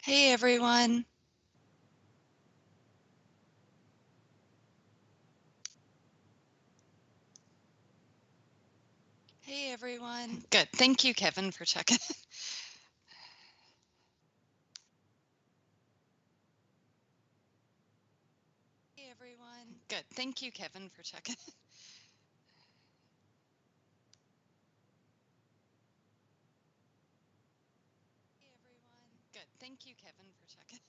Hey everyone. Hey everyone. Good. Thank you, Kevin, for checking. Hey everyone. Good. Thank you, Kevin, for checking. Hey everyone. Good. Thank you, Kevin, for checking.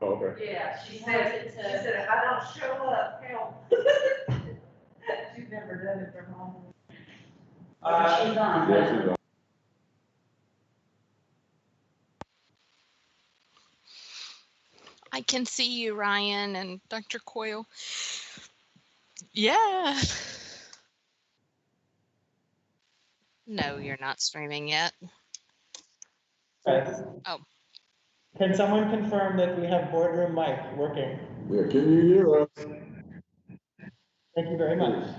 Okay. Yeah, she said if I don't show up, help. She's never done it from home. She's on. Yeah, she's on. I can see you, Ryan and Dr. Coyle. Yeah. No, you're not streaming yet. Oh. Can someone confirm that we have boardroom mic working? Yeah, can you hear us? Thank you very much.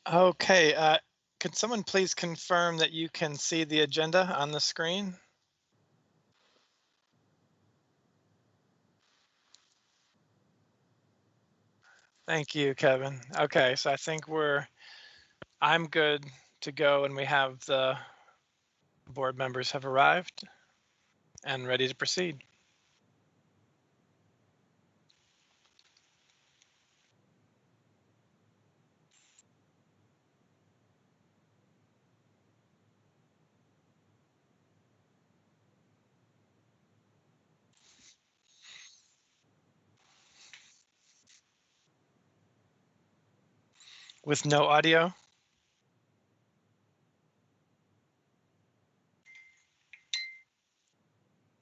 Okay, could someone please confirm that you can see the agenda on the screen? Thank you, Kevin. Okay, so I think I'm good to go, and we have the board members have arrived and ready to proceed. With no audio?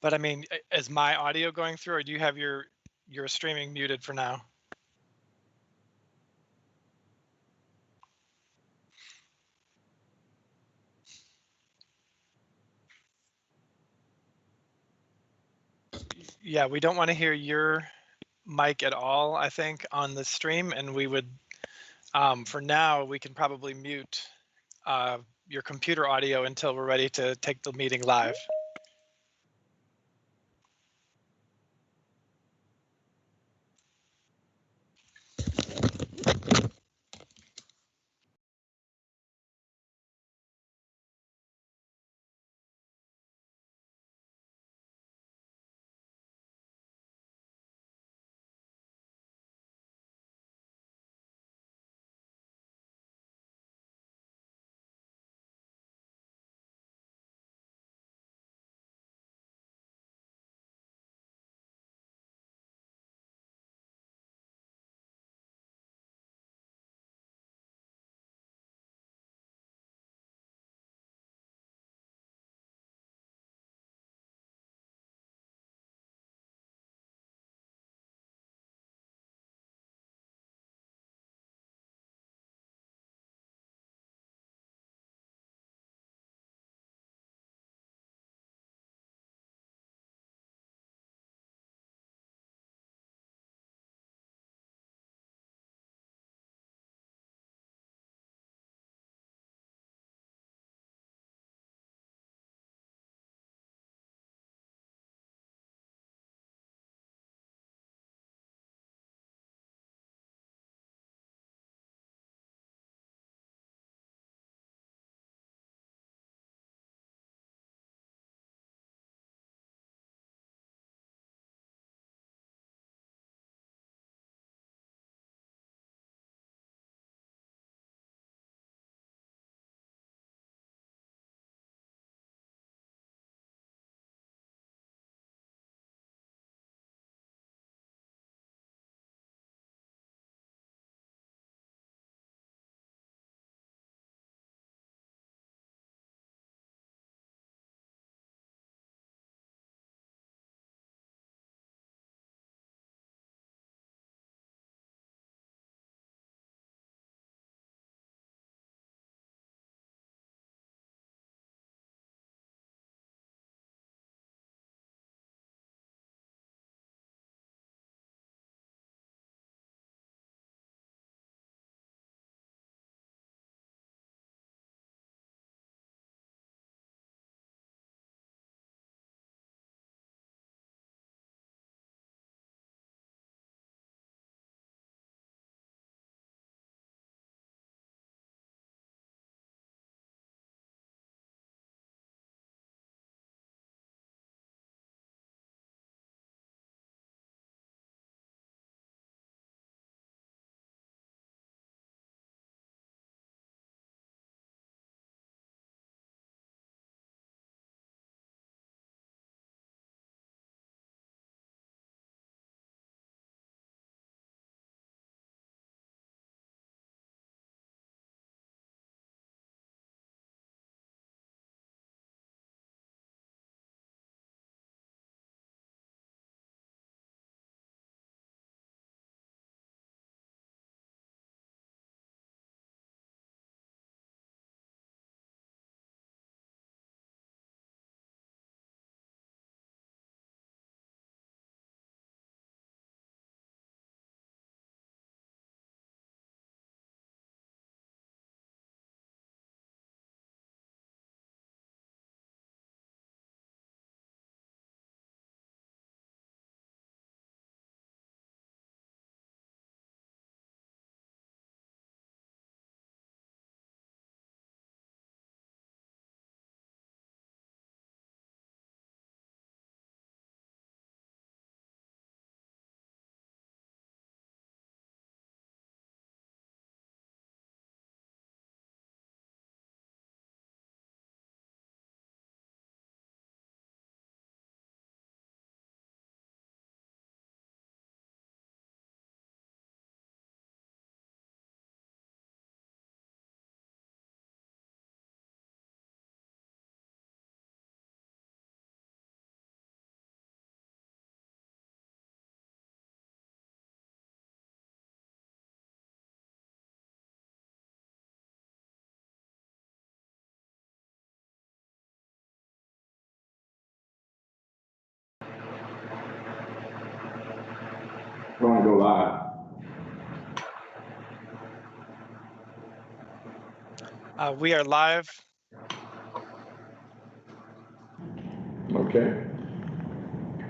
But I mean, is my audio going through, or do you have your streaming muted for now? Yeah, we don't want to hear your mic at all, I think, on the stream, and we would, for now, we can probably mute your computer audio until we're ready to take the meeting live. We want to go live. We are live. Okay.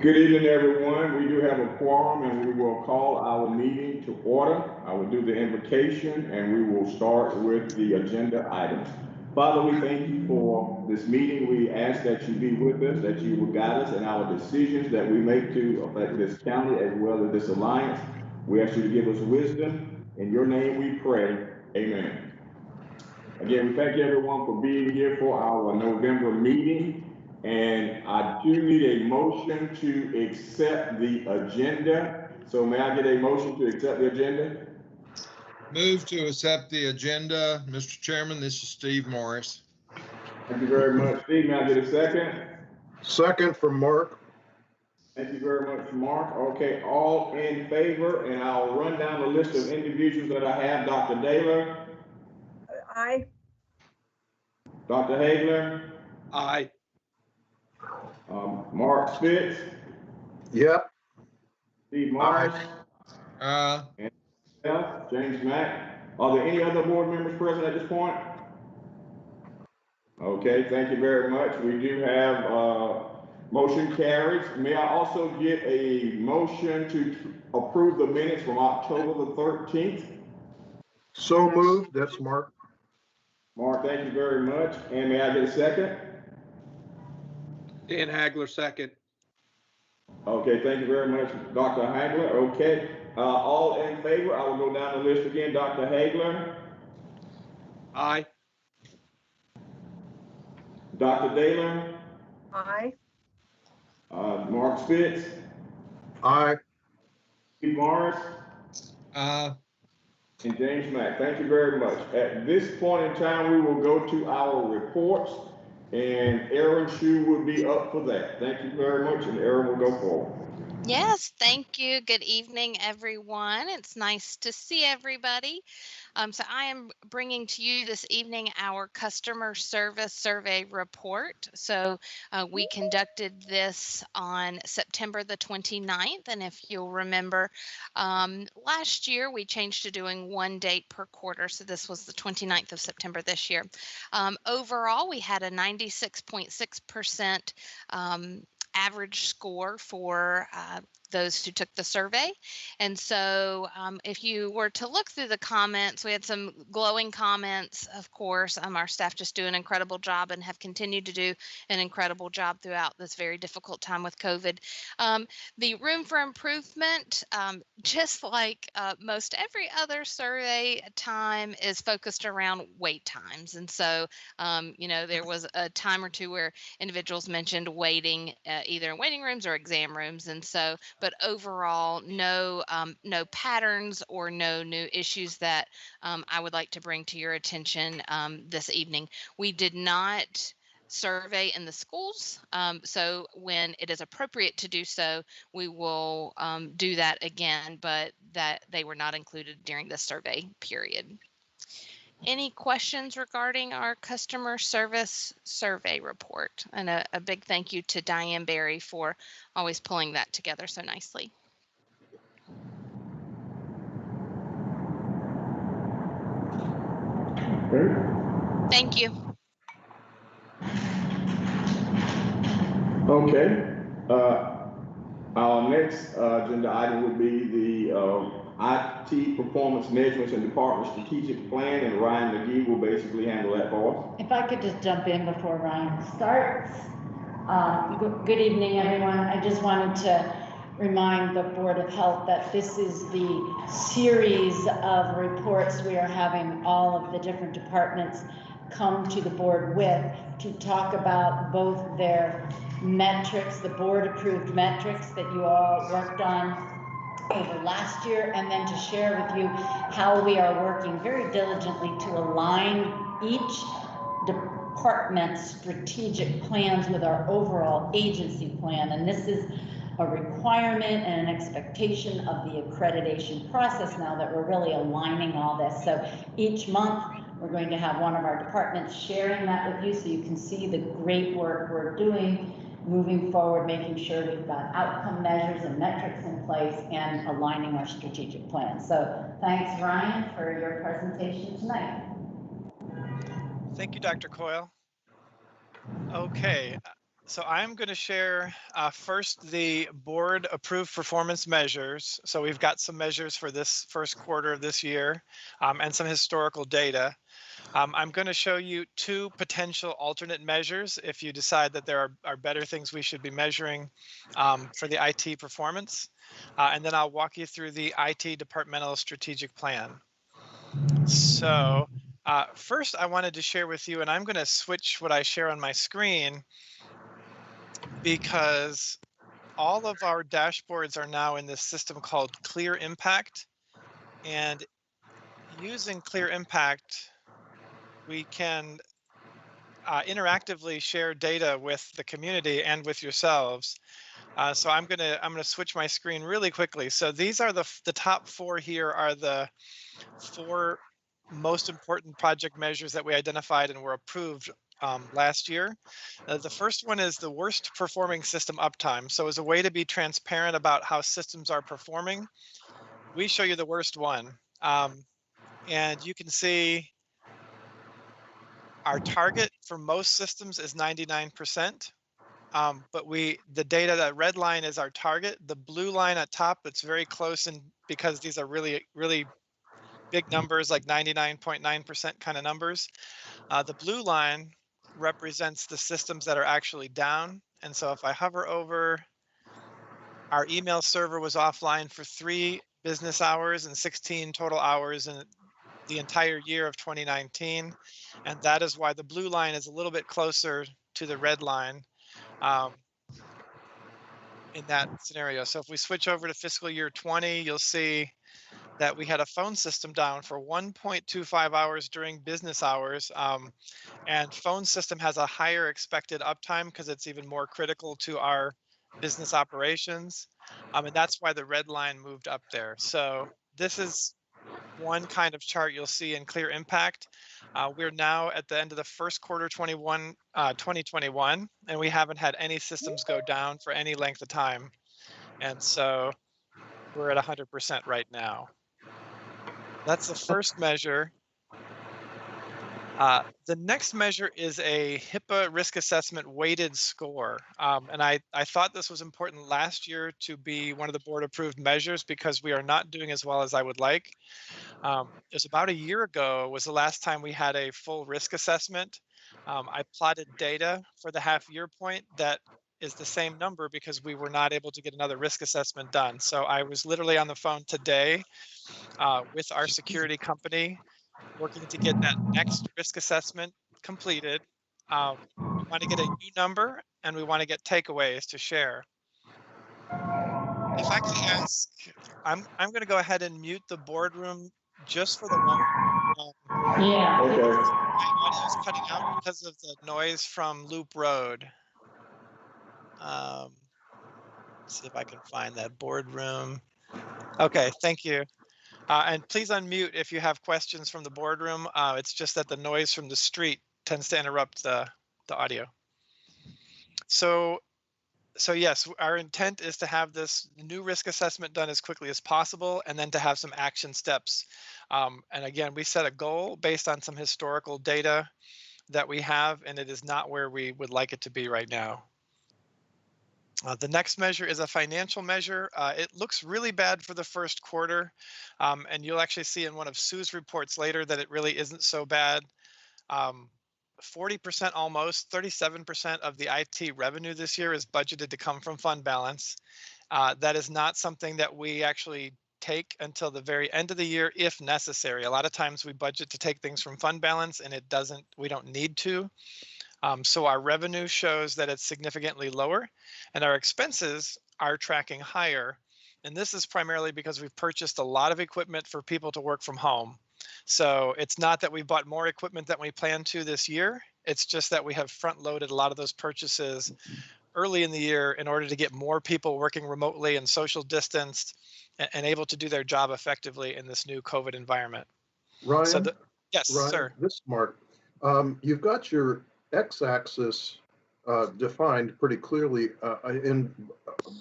Good evening, everyone. We do have a quorum and we will call our meeting to order. I will do the invocation and we will start with the agenda items. Father, we thank you for this meeting. We ask that you be with us, that you will guide us in our decisions that we make to affect this county as well as this alliance. We ask you to give us wisdom. In your name we pray. Amen. Again, we thank everyone for being here for our November meeting. And I do need a motion to accept the agenda. So may I get a motion to accept the agenda? Move to accept the agenda. Mr. Chairman, this is Steve Morris. Thank you very much, Steve. May I get a second? Second from Mark. Thank you very much, Mark. Okay, all in favor, and I'll run down the list of individuals that I have. Dr. Daylor. Aye. Dr. Hagler. Aye. Mark Spitz. Yep. Steve Morris. James Mack. Are there any other board members present at this point? Okay, thank you very much. We do have motion carries. May I also get a motion to approve the minutes from October the 13th? So moved. That's Mark. Mark, thank you very much. And may I get a second? Dan Hagler, second. Okay, thank you very much, Dr. Hagler. Okay, all in favor? I will go down the list again. Dr. Hagler. Aye. Dr. Daylor. Aye. Mark Spitz. Aye. Steve Morris. Aye. And James Mack. Thank you very much. At this point in time, we will go to our reports, and Aaron Shue will be up for that. Thank you very much, and Aaron will go forward. Yes, thank you. Good evening, everyone. It's nice to see everybody. So I am bringing to you this evening our customer service survey report. So we conducted this on September the 29th. And if you'll remember, last year we changed to doing one date per quarter. So this was the 29th of September this year. Overall, we had a 96.6% average score for those who took the survey. And so if you were to look through the comments, we had some glowing comments, of course. Our staff just do an incredible job and have continued to do an incredible job throughout this very difficult time with COVID. The room for improvement, just like most every other survey time, is focused around wait times. And so, there was a time or two where individuals mentioned waiting either in waiting rooms or exam rooms. And so, but overall, no patterns or no new issues that I would like to bring to your attention this evening. We did not survey in the schools. So when it is appropriate to do so, we will do that again, but that they were not included during the survey period. Any questions regarding our customer service survey report? And a big thank you to Diane Berry for always pulling that together so nicely. Okay. Thank you. Okay. Our next agenda item would be the IT performance measurements and department strategic plan, and Ryan McGee will basically handle that for us. If I could just jump in before Ryan starts. Good evening, everyone. I just wanted to remind the Board of Health that this is the series of reports we are having all of the different departments come to the board with to talk about both their metrics, the board approved metrics that you all worked on over last year, and then to share with you how we are working very diligently to align each department's strategic plans with our overall agency plan. And this is a requirement and an expectation of the accreditation process now that we're really aligning all this. So each month we're going to have one of our departments sharing that with you so you can see the great work we're doing moving forward, making sure we've got outcome measures and metrics in place and aligning our strategic plan. So thanks, Ryan, for your presentation tonight. Thank you, Dr. Coyle. Okay, So I'm going to share first the board approved performance measures. So we've got some measures for this first quarter of this year and some historical data. I'm going to show you two potential alternate measures if you decide that there are better things we should be measuring for the IT performance. And then I'll walk you through the IT departmental strategic plan. So first I wanted to share with you, and I'm going to switch what I share on my screen because all of our dashboards are now in this system called Clear Impact. And using Clear Impact, we can interactively share data with the community and with yourselves. So I'm gonna switch my screen really quickly. So these are the top four here are the four most important project measures that we identified and were approved last year. The first one is the worst performing system uptime. So as a way to be transparent about how systems are performing, we show you the worst one. And you can see our target for most systems is 99%. But the data, that red line is our target. The blue line at top, it's very close, and because these are really, really big numbers, like 99.9% kind of numbers. The blue line represents the systems that are actually down. And so if I hover over, our email server was offline for 3 business hours and 16 total hours in the entire year of 2019. And that is why the blue line is a little bit closer to the red line in that scenario. So if we switch over to fiscal year 20, you'll see that we had a phone system down for 1.25 hours during business hours. And phone system has a higher expected uptime because it's even more critical to our business operations. And that's why the red line moved up there. So this is one kind of chart you'll see in Clear Impact. We're now at the end of the first quarter 2021, and we haven't had any systems go down for any length of time. And so we're at 100% right now. That's the first measure. The next measure is a HIPAA risk assessment weighted score. And I thought this was important last year to be one of the board approved measures because we are not doing as well as I would like. It was about a year ago was the last time we had a full risk assessment. I plotted data for the half year point that is the same number because we were not able to get another risk assessment done. So I was literally on the phone today with our security company working to get that next risk assessment completed. We want to get a new number and we want to get takeaways to share. If I could ask, I'm going to go ahead and mute the boardroom just for the moment. Yeah. Okay. My audio is cutting out because of the noise from Loop Road. Let's see if I can find that boardroom. Okay, thank you. And please unmute if you have questions from the boardroom. It's just that the noise from the street tends to interrupt the audio. So yes, our intent is to have this new risk assessment done as quickly as possible and then to have some action steps. And again, we set a goal based on some historical data that we have, and it is not where we would like it to be right now. The next measure is a financial measure. It looks really bad for the first quarter, and you'll actually see in one of Sue's reports later that it really isn't so bad. 40% almost, 37% of the IT revenue this year is budgeted to come from fund balance. That is not something that we actually take until the very end of the year if necessary. A lot of times we budget to take things from fund balance and we don't need to. So our revenue shows that it's significantly lower and our expenses are tracking higher. And this is primarily because we've purchased a lot of equipment for people to work from home. So it's not that we bought more equipment than we planned to this year. It's just that we have front loaded a lot of those purchases early in the year in order to get more people working remotely and social distanced and able to do their job effectively in this new COVID environment. Ryan? Yes, Ryan, sir. this is Mark. You've got your x-axis defined pretty clearly in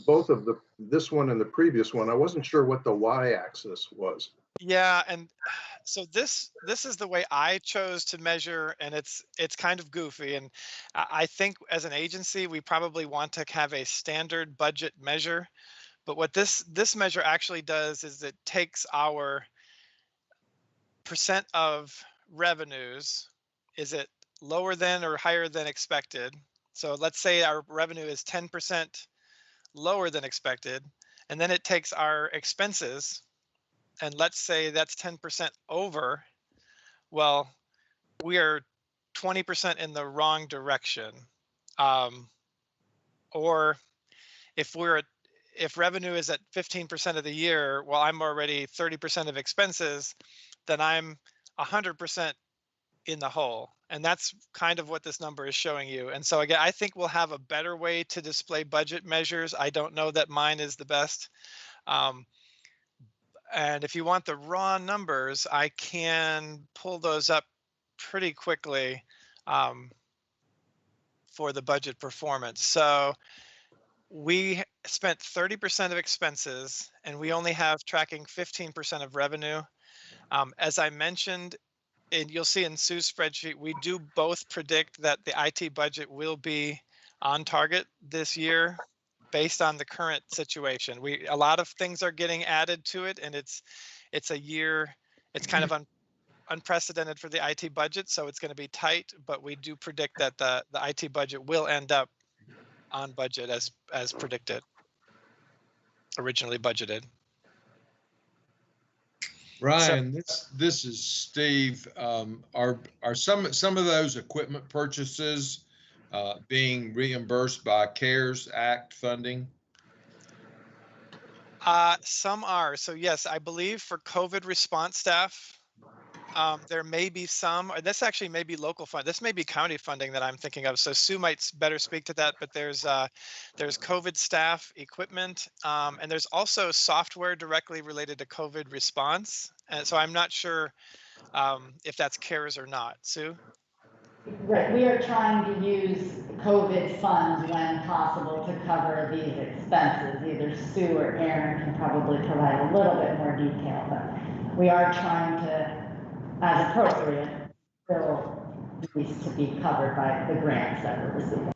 both of this one and the previous one. I wasn't sure what the y-axis was. Yeah, and so this is the way I chose to measure, and it's kind of goofy. And I think as an agency, we probably want to have a standard budget measure. But what this measure actually does is it takes our percent of revenues. Is it lower than or higher than expected? So let's say our revenue is 10% lower than expected, and then it takes our expenses, and let's say that's 10% over. Well, we are 20% in the wrong direction. Or if revenue is at 15% of the year, well, I'm already 30% of expenses, then I'm 100% in the hole. And that's kind of what this number is showing you. And so again, I think we'll have a better way to display budget measures. I don't know that mine is the best. And if you want the raw numbers, I can pull those up pretty quickly for the budget performance. So we spent 30% of expenses, and we only have tracking 15% of revenue. As I mentioned, and you'll see in Sue's spreadsheet, we do both predict that the IT budget will be on target this year based on the current situation. A lot of things are getting added to it, and it's a year, it's kind of unprecedented for the IT budget, so it's going to be tight, but we do predict that the IT budget will end up on budget as predicted, originally budgeted. Ryan, this is Steve. Are some of those equipment purchases being reimbursed by CARES Act funding? Some are. So yes, I believe for COVID response staff, there may be some, or this actually may be local fund. This may be county funding that I'm thinking of. So Sue might better speak to that, but there's COVID staff equipment, and there's also software directly related to COVID response. And so I'm not sure if that's CARES or not. Sue? Right, we are trying to use COVID funds when possible to cover these expenses. Either Sue or Aaron can probably provide a little bit more detail, but we are trying to, as appropriate, bill these to be covered by the grants that we're receiving.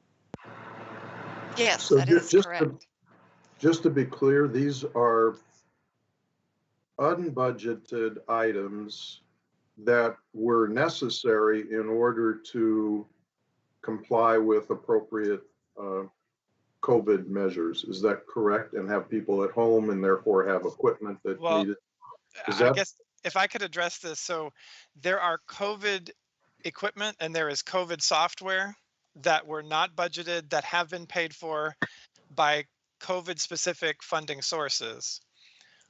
Yes, So that is correct. Just to be clear, these are unbudgeted items that were necessary in order to comply with appropriate COVID measures. Is that correct? And have people at home and therefore have equipment that needed? I guess if I could address this. So there are COVID equipment and there is COVID software that were not budgeted that have been paid for by COVID specific funding sources.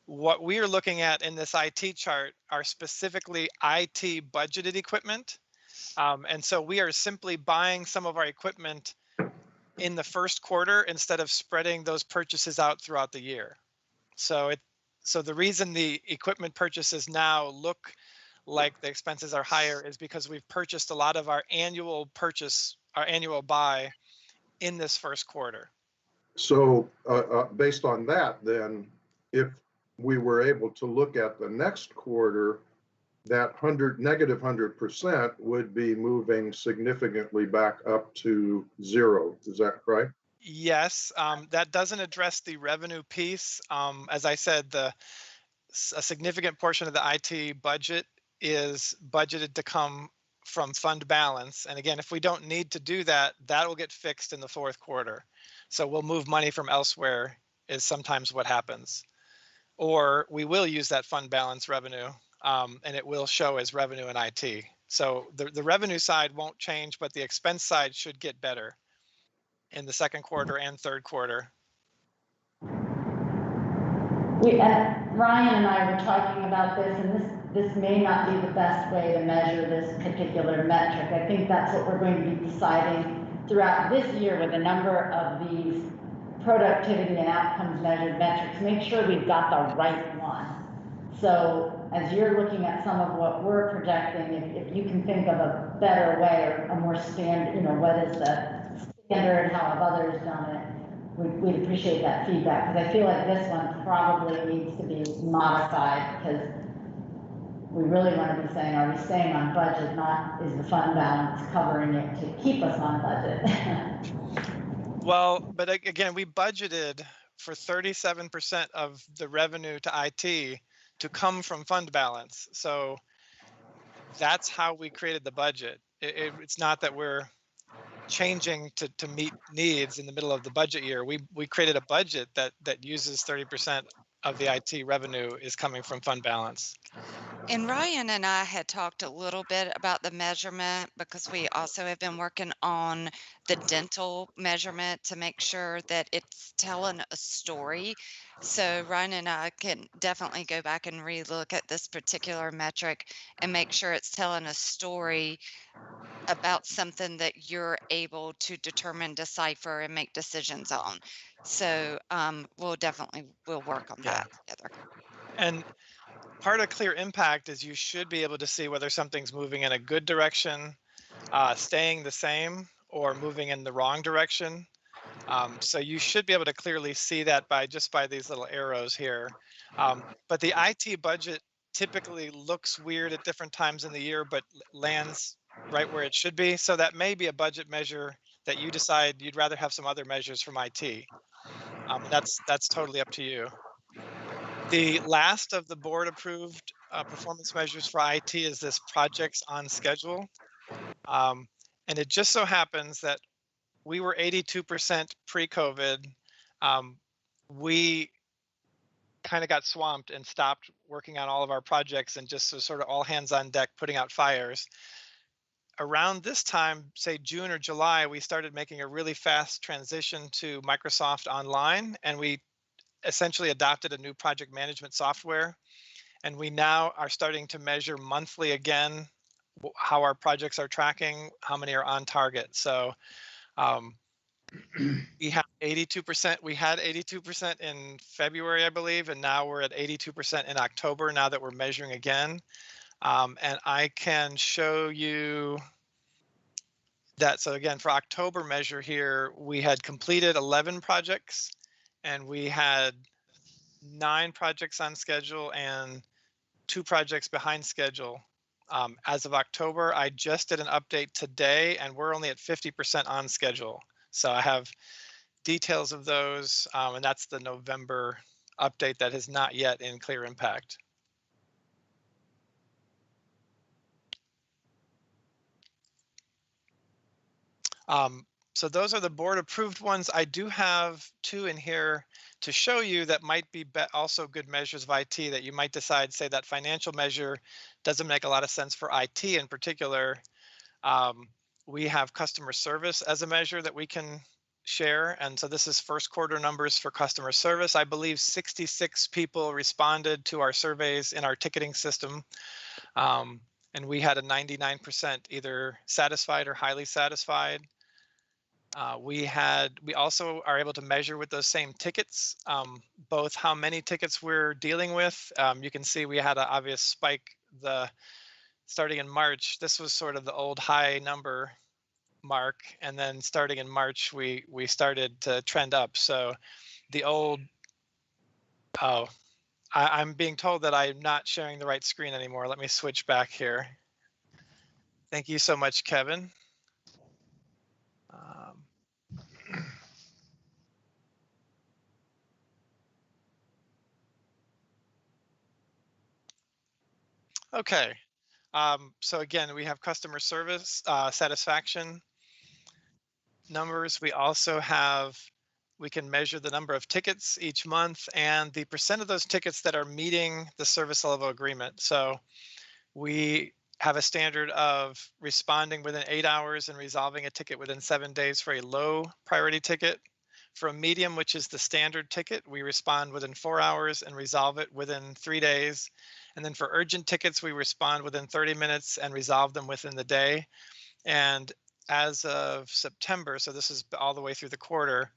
What we are looking at in this IT chart are specifically IT budgeted equipment. And so we are simply buying some of our equipment in the first quarter instead of spreading those purchases out throughout the year. So the reason the equipment purchases now look like the expenses are higher is because we've purchased a lot of our annual buy in this first quarter. So based on that, then, if we were able to look at the next quarter, that negative 100% would be moving significantly back up to zero. Is that correct? Yes, that doesn't address the revenue piece. As I said, a significant portion of the IT budget is budgeted to come from fund balance. And again, if we don't need to do that, that will get fixed in the fourth quarter. So we'll move money from elsewhere is sometimes what happens. Or we will use that fund balance revenue and it will show as revenue in IT. So the revenue side won't change, but the expense side should get better in the second quarter and third quarter. Ryan and I were talking about this, and this may not be the best way to measure this particular metric. I think that's what we're going to be deciding throughout this year with a number of these productivity and outcomes measured metrics. Make sure we've got the right one. So as you're looking at some of what we're projecting, if you can think of a better way or a more standard, what is the standard, how have others done it? We'd appreciate that feedback, because I feel like this one probably needs to be modified, because we really want to be saying, are we staying on budget, not is the fund balance covering it to keep us on budget? Well, but again, we budgeted for 37% of the revenue to IT to come from fund balance. So that's how we created the budget. It's not that we're changing to meet needs in the middle of the budget year. We created a budget that uses 30% of the IT revenue is coming from fund balance. And Ryan and I had talked a little bit about the measurement because we also have been working on the dental measurement to make sure that it's telling a story. So Ryan and I can definitely go back and relook at this particular metric and make sure it's telling a story about something that you're able to determine, decipher, and make decisions on. So we'll work on Yeah. that together. And part of clear impact is you should be able to see whether something's moving in a good direction, staying the same, or moving in the wrong direction. So you should be able to clearly see that by these little arrows here. But the IT budget typically looks weird at different times in the year, but lands right where it should be. So that may be a budget measure that you decide you'd rather have some other measures from IT. That's totally up to you. The last of the board approved performance measures for IT is this projects on schedule. And it just so happens that we were 82% pre-COVID. We kind of got swamped and stopped working on all of our projects and just sort of all hands on deck putting out fires. Around this time, say June or July, we started making a really fast transition to Microsoft Online, and we essentially adopted a new project management software. And we now are starting to measure monthly again how our projects are tracking, how many are on target. So we have 82%. We had 82% in February, I believe, and now we're at 82% in October now that we're measuring again. And I can show you that. So again, for October measure here, we had completed 11 projects and we had 9 projects on schedule and 2 projects behind schedule. As of October, I just did an update today and we're only at 50% on schedule. So I have details of those, and that's the November update that is not yet in Clear Impact. So those are the board approved ones. I do have 2 in here to show you that might be also good measures of IT that you might decide, say that financial measure doesn't make a lot of sense for IT in particular. We have customer service as a measure that we can share. And so this is first quarter numbers for customer service. I believe 66 people responded to our surveys in our ticketing system. And we had a 99% either satisfied or highly satisfied. We also are able to measure with those same tickets, both how many tickets we're dealing with. You can see we had an obvious spike starting in March. This was sort of the old high number mark, and then starting in March we started to trend up. So the old I'm being told that I'm not sharing the right screen anymore. Let me switch back here. Thank you so much, Kevin. Okay. So again, we have customer service satisfaction numbers. We also we can measure the number of tickets each month and the percent of those tickets that are meeting the service level agreement. So we have a standard of responding within 8 hours and resolving a ticket within 7 days for a low priority ticket. For a medium, which is the standard ticket, we respond within 4 hours and resolve it within 3 days. And then for urgent tickets, we respond within 30 minutes and resolve them within the day. And as of September, so this is all the way through the quarter,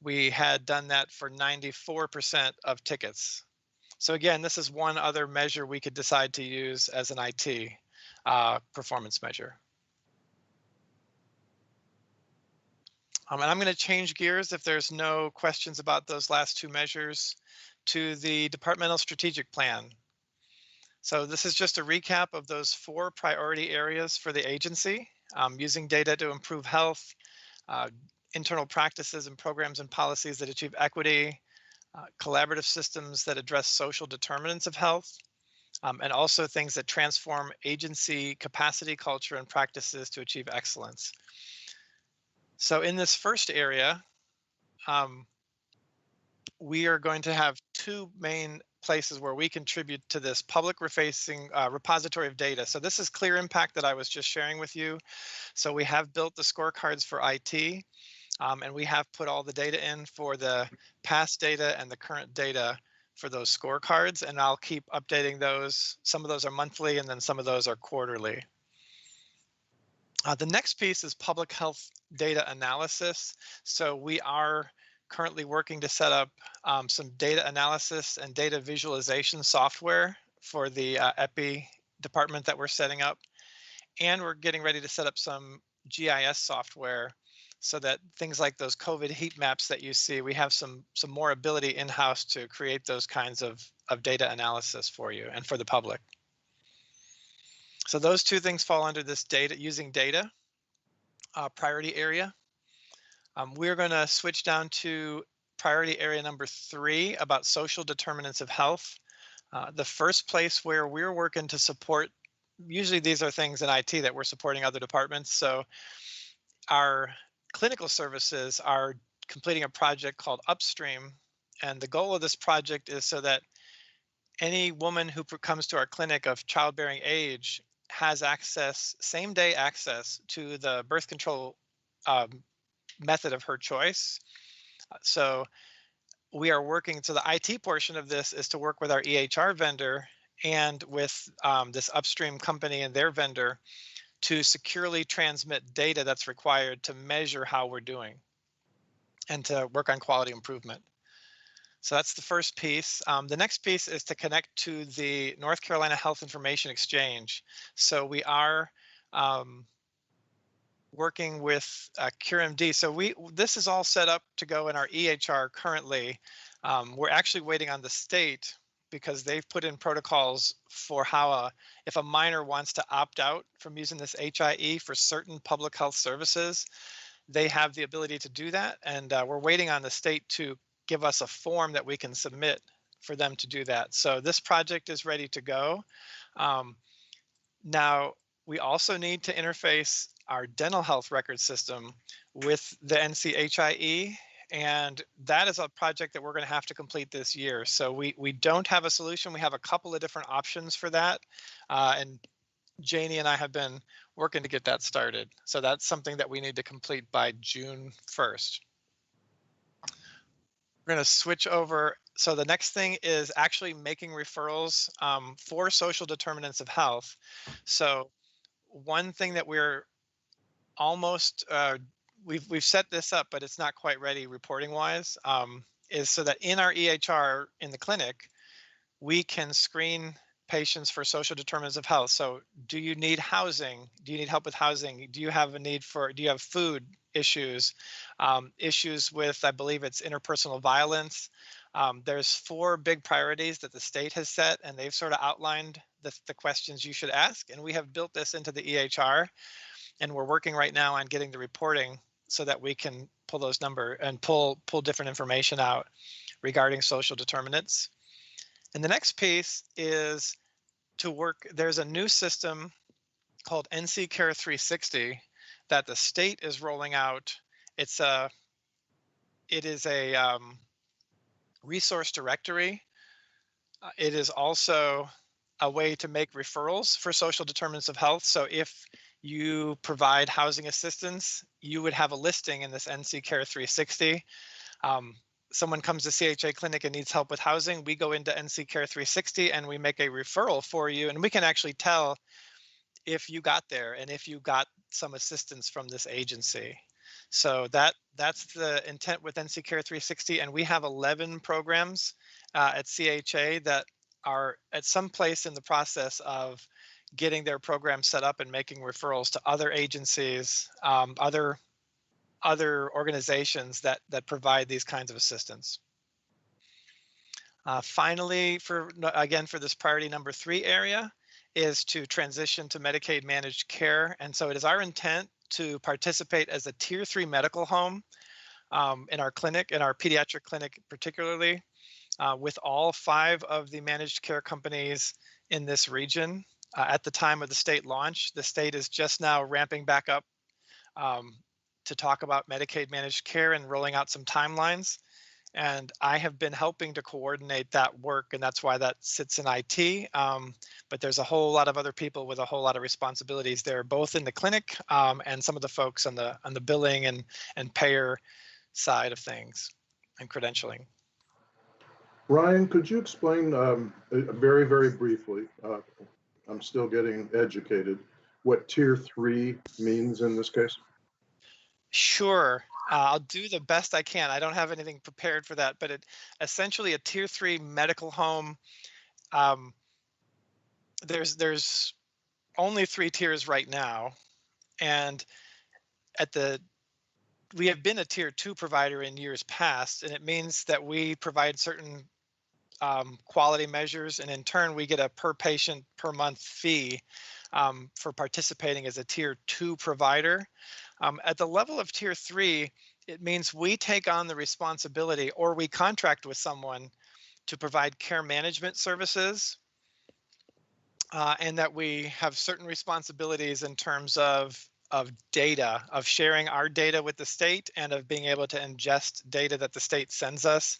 we had done that for 94% of tickets. So again, this is one other measure we could decide to use as an IT performance measure. And I'm going to change gears if there's no questions about those last two measures to the departmental strategic plan. So this is just a recap of those 4 priority areas for the agency, using data to improve health, uh, internal practices and programs and policies that achieve equity, collaborative systems that address social determinants of health, and also things that transform agency capacity, culture, and practices to achieve excellence. So in this first area, we are going to have 2 main places where we contribute to this public-facing repository of data. So this is Clear Impact that I was just sharing with you. So we have built the scorecards for IT, and we have put all the data in for the past data and the current data for those scorecards, and I'll keep updating those. Some of those are monthly, and then some of those are quarterly. The next piece is public health data analysis. So we are currently working to set up some data analysis and data visualization software for the EPI department that we're setting up. And we're getting ready to set up some GIS software so that things like those COVID heat maps that you see, we have some more ability in-house to create those kinds of data analysis for you and for the public. So those 2 things fall under this data, using data priority area. We're going to switch down to priority area number 3 about social determinants of health. The first place where we're working to support, usually these are things in IT that we're supporting other departments. So our clinical services are completing a project called Upstream. And the goal of this project is so that any woman who comes to our clinic of childbearing age has access, same day access to the birth control method of her choice. So we are working, so the IT portion of this is to work with our EHR vendor and with this Upstream company and their vendor to securely transmit data that's required to measure how we're doing and to work on quality improvement. So that's the first piece. The next piece is to connect to the North Carolina Health Information Exchange. So we are working with CureMD. So this is all set up to go in our EHR currently. We're actually waiting on the state because they've put in protocols for how if a minor wants to opt out from using this HIE for certain public health services, they have the ability to do that. And we're waiting on the state to give us a form that we can submit for them to do that. So this project is ready to go. Now, we also need to interface our dental health record system with the NCHIE, and that is a project that we're going to have to complete this year. So we don't have a solution. We have a couple of different options for that, and Janie and I have been working to get that started. So that's something that we need to complete by June 1st. We're going to switch over. So the next thing is actually making referrals for social determinants of health. So one thing that we're almost, we've set this up, but it's not quite ready reporting wise, is so that in our EHR in the clinic, we can screen patients for social determinants of health. So do you need housing? Do you need help with housing? Do you have a need for, do you have food issues? Issues with, I believe it's interpersonal violence. There's 4 big priorities that the state has set, and they've sort of outlined the questions you should ask. And we have built this into the EHR, and we're working right now on getting the reporting so that we can pull those numbers and pull different information out regarding social determinants. And the next piece is to work, there's a new system called NC Care 360 that the state is rolling out. It is a resource directory. It is also a way to make referrals for social determinants of health. So if you provide housing assistance, you would have a listing in this NC Care 360. Someone comes to CHA clinic and needs help with housing, we go into NC Care 360 and we make a referral for you, and we can actually tell if you got there and if you got some assistance from this agency. So that's the intent with NC Care 360, and we have 11 programs at CHA that are at some place in the process of getting their program set up and making referrals to other agencies, other other organizations that provide these kinds of assistance. Finally, again, for this priority number 3 area is to transition to Medicaid managed care. And so it is our intent to participate as a tier 3 medical home in our clinic, in our pediatric clinic particularly, with all 5 of the managed care companies in this region. At the time of the state launch, the state is just now ramping back up to talk about Medicaid managed care and rolling out some timelines. And I have been helping to coordinate that work, and that's why that sits in IT. But there's a whole lot of other people with a whole lot of responsibilities there, both in the clinic and some of the folks on the billing and payer side of things and credentialing. Ryan, could you explain very, very briefly, I'm still getting educated, what tier 3 means in this case? Sure. I'll do the best I can. I don't have anything prepared for that, but essentially a tier 3 medical home. There's only 3 tiers right now, and we have been a tier 2 provider in years past, and it means that we provide certain quality measures, and in turn we get a per patient per month fee for participating as a tier 2 provider. At the level of tier 3, it means we take on the responsibility, or we contract with someone to provide care management services, and that we have certain responsibilities in terms of data, of sharing our data with the state and of being able to ingest data that the state sends us.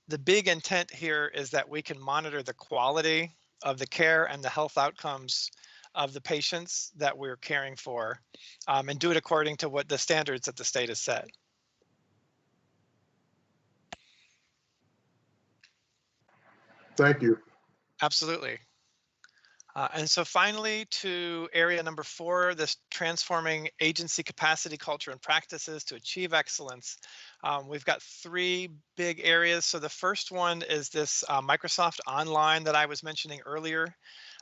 The big intent here is that we can monitor the quality of the care and the health outcomes of the patients that we're caring for, and do it according to what the standards that the state has set. Thank you. Absolutely. And so finally, to area number 4, this transforming agency capacity, culture, and practices to achieve excellence. We've got 3 big areas. So the first one is this Microsoft Online that I was mentioning earlier.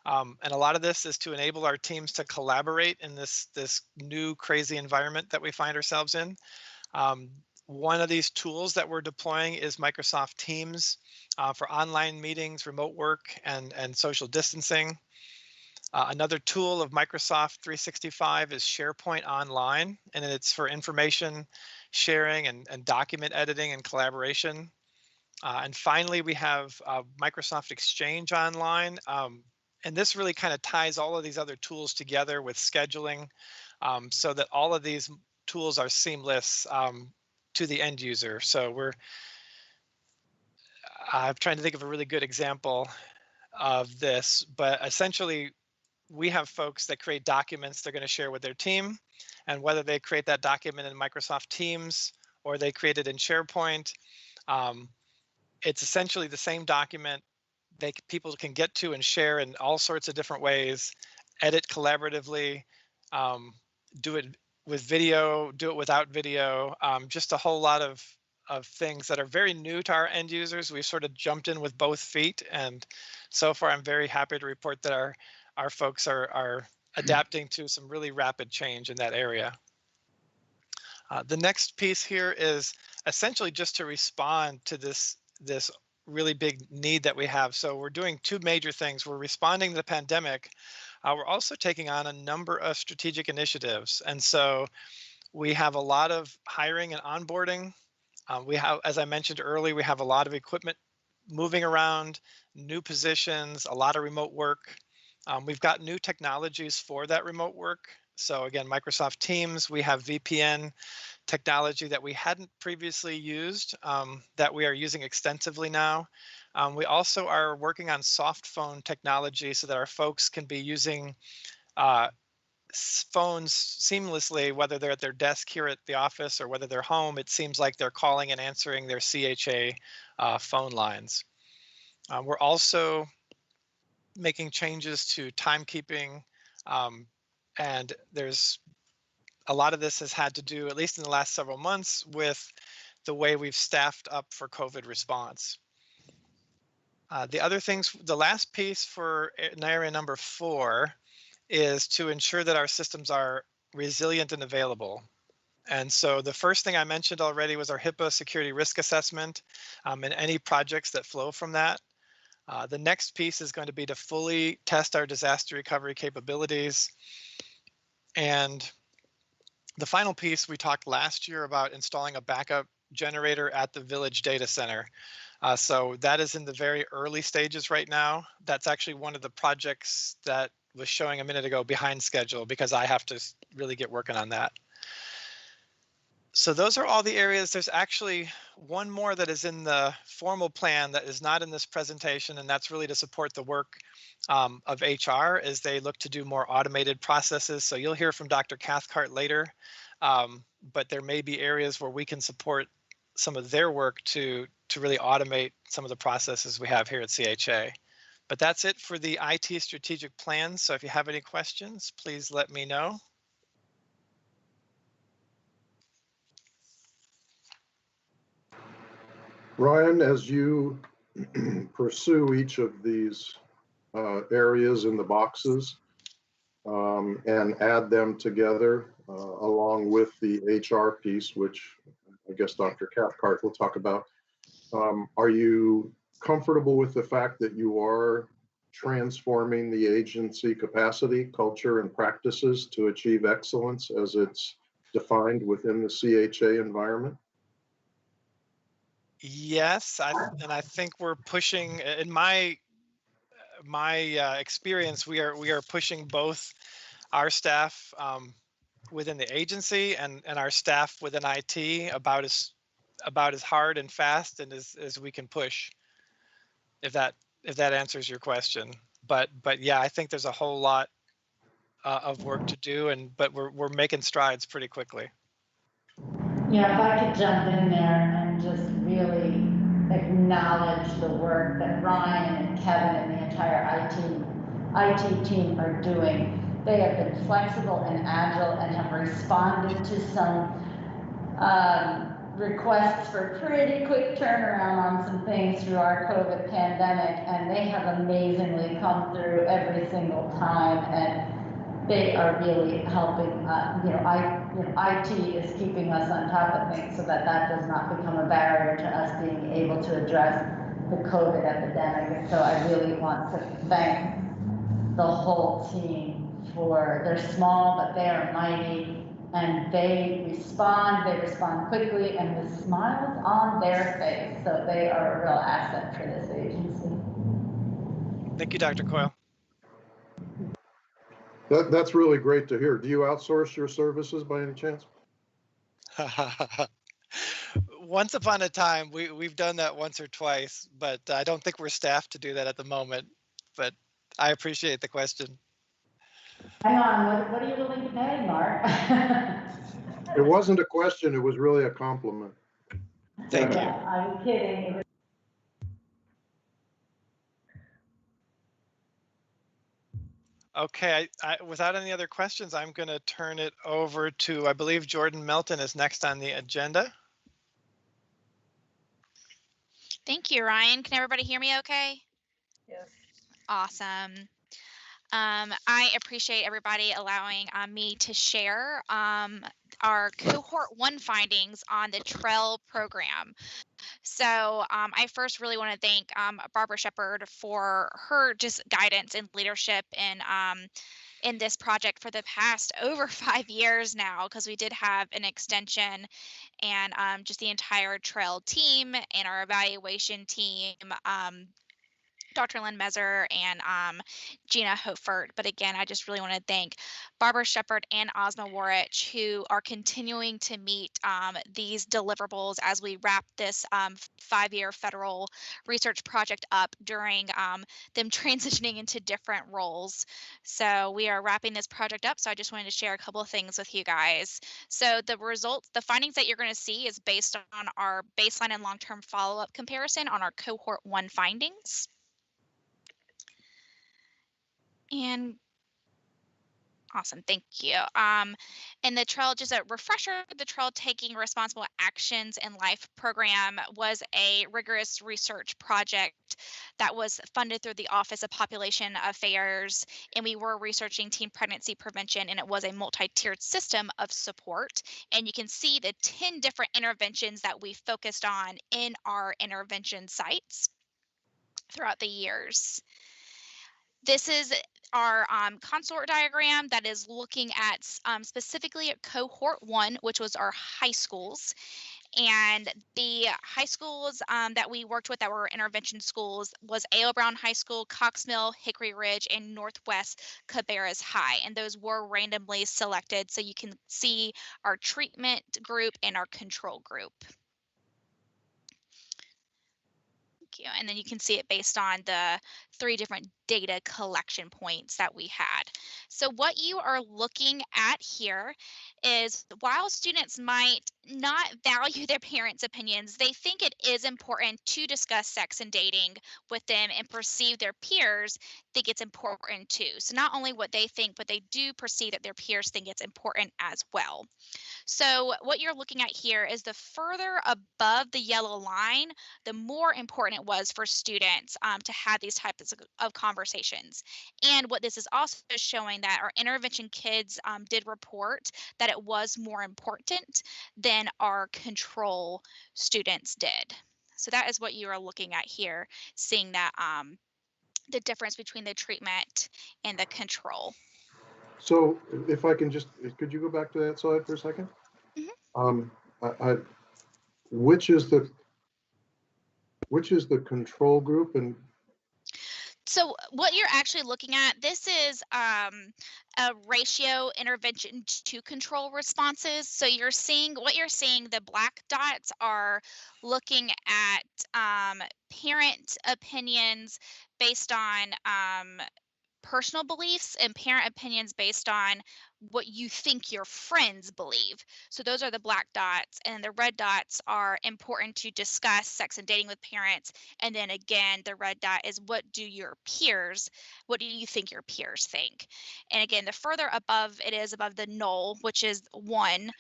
And a lot of this is to enable our teams to collaborate in this new crazy environment that we find ourselves in. One of these tools that we're deploying is Microsoft Teams for online meetings, remote work, and social distancing. Another tool of Microsoft 365 is SharePoint Online, and it's for information sharing and document editing and collaboration. And finally, we have Microsoft Exchange Online. And this really kind of ties all of these other tools together with scheduling, so that all of these tools are seamless to the end user. So I'm trying to think of a really good example of this, but essentially we have folks that create documents they're going to share with their team, and whether they create that document in Microsoft Teams or they create it in SharePoint, it's essentially the same document people can get to and share in all sorts of different ways, edit collaboratively, do it with video, do it without video, just a whole lot of things that are very new to our end users. We've sort of jumped in with both feet, and so far I'm very happy to report that our folks are adapting to some really rapid change in that area. The next piece here is essentially just to respond to this really big need that we have. So we're doing 2 major things. We're responding to the pandemic. We're also taking on a number of strategic initiatives. And so we have a lot of hiring and onboarding. We have, as I mentioned earlier, we have a lot of equipment moving around, new positions, a lot of remote work. We've got new technologies for that remote work. So again, Microsoft Teams, we have VPN technology that we hadn't previously used, that we are using extensively now. We also are working on soft phone technology so that our folks can be using phones seamlessly, whether they're at their desk here at the office or whether they're home. It seems like they're calling and answering their CHA phone lines. We're also making changes to timekeeping, and there's a lot of this has had to do, at least in the last several months, with the way we've staffed up for COVID response. The other things, the last piece for area number 4 is to ensure that our systems are resilient and available. And so the first thing I mentioned already was our HIPAA security risk assessment and any projects that flow from that. The next piece is going to be to fully test our disaster recovery capabilities. And the final piece, we talked last year about installing a backup generator at the village data center. So that is in the very early stages right now. That's actually one of the projects that was showing a minute ago behind schedule because I have to really get working on that. So those are all the areas. There's actually one more that is in the formal plan that is not in this presentation, and that's really to support the work of HR as they look to do more automated processes. So you'll hear from Dr. Cathcart later, but there may be areas where we can support some of their work to really automate some of the processes we have here at CHA. But that's it for the IT strategic plans. So if you have any questions, please let me know. Ryan, as you pursue each of these areas in the boxes and add them together along with the HR piece, which I guess Dr. Cathcart will talk about, are you comfortable with the fact that you are transforming the agency capacity, culture, and practices to achieve excellence as it's defined within the CHA environment? Yes, and I think we're pushing. In my experience, we are pushing both our staff within the agency and our staff within IT about as hard and fast and as we can push. If that answers your question, but yeah, I think there's a whole lot of work to do, but we're making strides pretty quickly. Yeah, if I could jump in there and just really acknowledge the work that Ryan and Kevin and the entire IT team are doing. They have been flexible and agile and have responded to some requests for pretty quick turnaround on some things through our COVID pandemic, and they have amazingly come through every single time, and they are really helping. IT is keeping us on top of things so that does not become a barrier to us being able to address the COVID epidemic. And so I really want to thank the whole team for, they're small, but they are mighty, and they respond quickly and with smiles on their face. So they are a real asset for this agency. Thank you, Dr. Coyle. That's really great to hear. Do you outsource your services by any chance? Once upon a time, we've done that once or twice, but I don't think we're staffed to do that at the moment. But I appreciate the question. Hang on, what are you willing to pay, Mark? It wasn't a question, it was really a compliment. Thank you. I'm kidding. Okay, without any other questions, I'm going to turn it over to, I believe Jordan Melton is next on the agenda. Thank you, Ryan. Can everybody hear me okay? Yes. Awesome. I appreciate everybody allowing me to share our cohort 1 findings on the TREL program. So I first really want to thank Barbara Shepard for her just guidance and leadership in this project for the past over 5 years now, because we did have an extension, and just the entire TREL team and our evaluation team, Dr. Lynn Meser and Gina Hofert. But again, I just really want to thank Barbara Shepard and Ozma Warich, who are continuing to meet these deliverables as we wrap this 5-year federal research project up during them transitioning into different roles. So we are wrapping this project up. So I just wanted to share a couple of things with you guys. So the results, the findings that you're going to see is based on our baseline and long-term follow-up comparison on our cohort 1 findings. And Awesome, thank you. And the Trail, just a refresher, the Trail Taking Responsible Actions in Life program was a rigorous research project that was funded through the Office of Population Affairs, and we were researching teen pregnancy prevention, and it was a multi-tiered system of support. And you can see the 10 different interventions that we focused on in our intervention sites throughout the years. This is our consort diagram that is looking at specifically at cohort 1, which was our high schools. And the high schools that we worked with that were intervention schools was A.L. Brown High School, Cox Mill, Hickory Ridge, and Northwest Cabarrus High. And those were randomly selected. So you can see our treatment group and our control group. And then you can see it based on the 3 different data collection points that we had. So what you are looking at here is while students might not value their parents' opinions, they think it is important to discuss sex and dating with them and perceive their peers think it's important too. So not only what they think, but they do perceive that their peers think it's important as well. So what you're looking at here is the further above the yellow line, the more important it was for students to have these types of conversations. And what this is also showing that our intervention kids did report that it was more important than our control students did. So that is what you are looking at here, seeing that the difference between the treatment and the control. So if I can just, could you go back to that slide for a second? Mm-hmm. Which is the control group? And so what you're actually looking at, this is a ratio intervention to control responses. So you're seeing the black dots are looking at parent opinions based on personal beliefs and parent opinions based on what you think your friends believe. So those are the black dots, and the red dots are important to discuss sex and dating with parents. And then again, the red dot is what do you think your peers think? And again, the further above it is above the null, which is 1,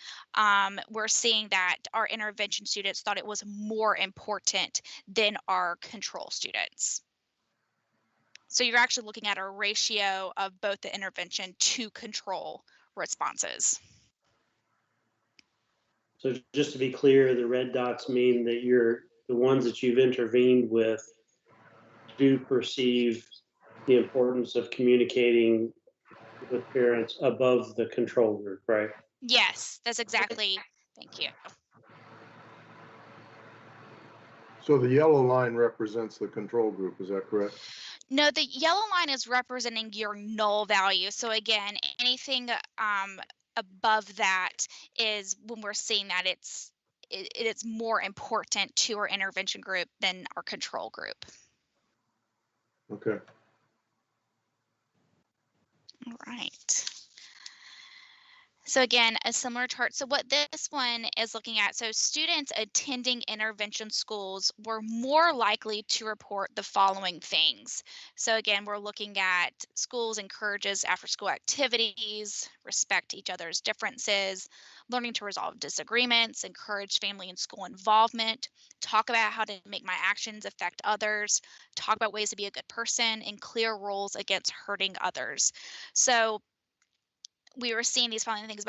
we're seeing that our intervention students thought it was more important than our control students. So you're actually looking at a ratio of both the intervention to control responses. So just to be clear, the red dots mean that the ones that you've intervened with do perceive the importance of communicating with parents above the control group, right? Yes, that's exactly. Thank you. so the yellow line represents the control group, is that correct? No, the yellow line is representing your null value. So again, anything above that is when we're seeing that it's more important to our intervention group than our control group. Okay. All right. So again, a similar chart. So what this one is looking at, so students attending intervention schools were more likely to report the following things. So again, we're looking at schools encourages after-school activities, respect each other's differences, learning to resolve disagreements, encourage family and school involvement, talk about how to make my actions affect others, talk about ways to be a good person, and clear rules against hurting others. So we were seeing these following things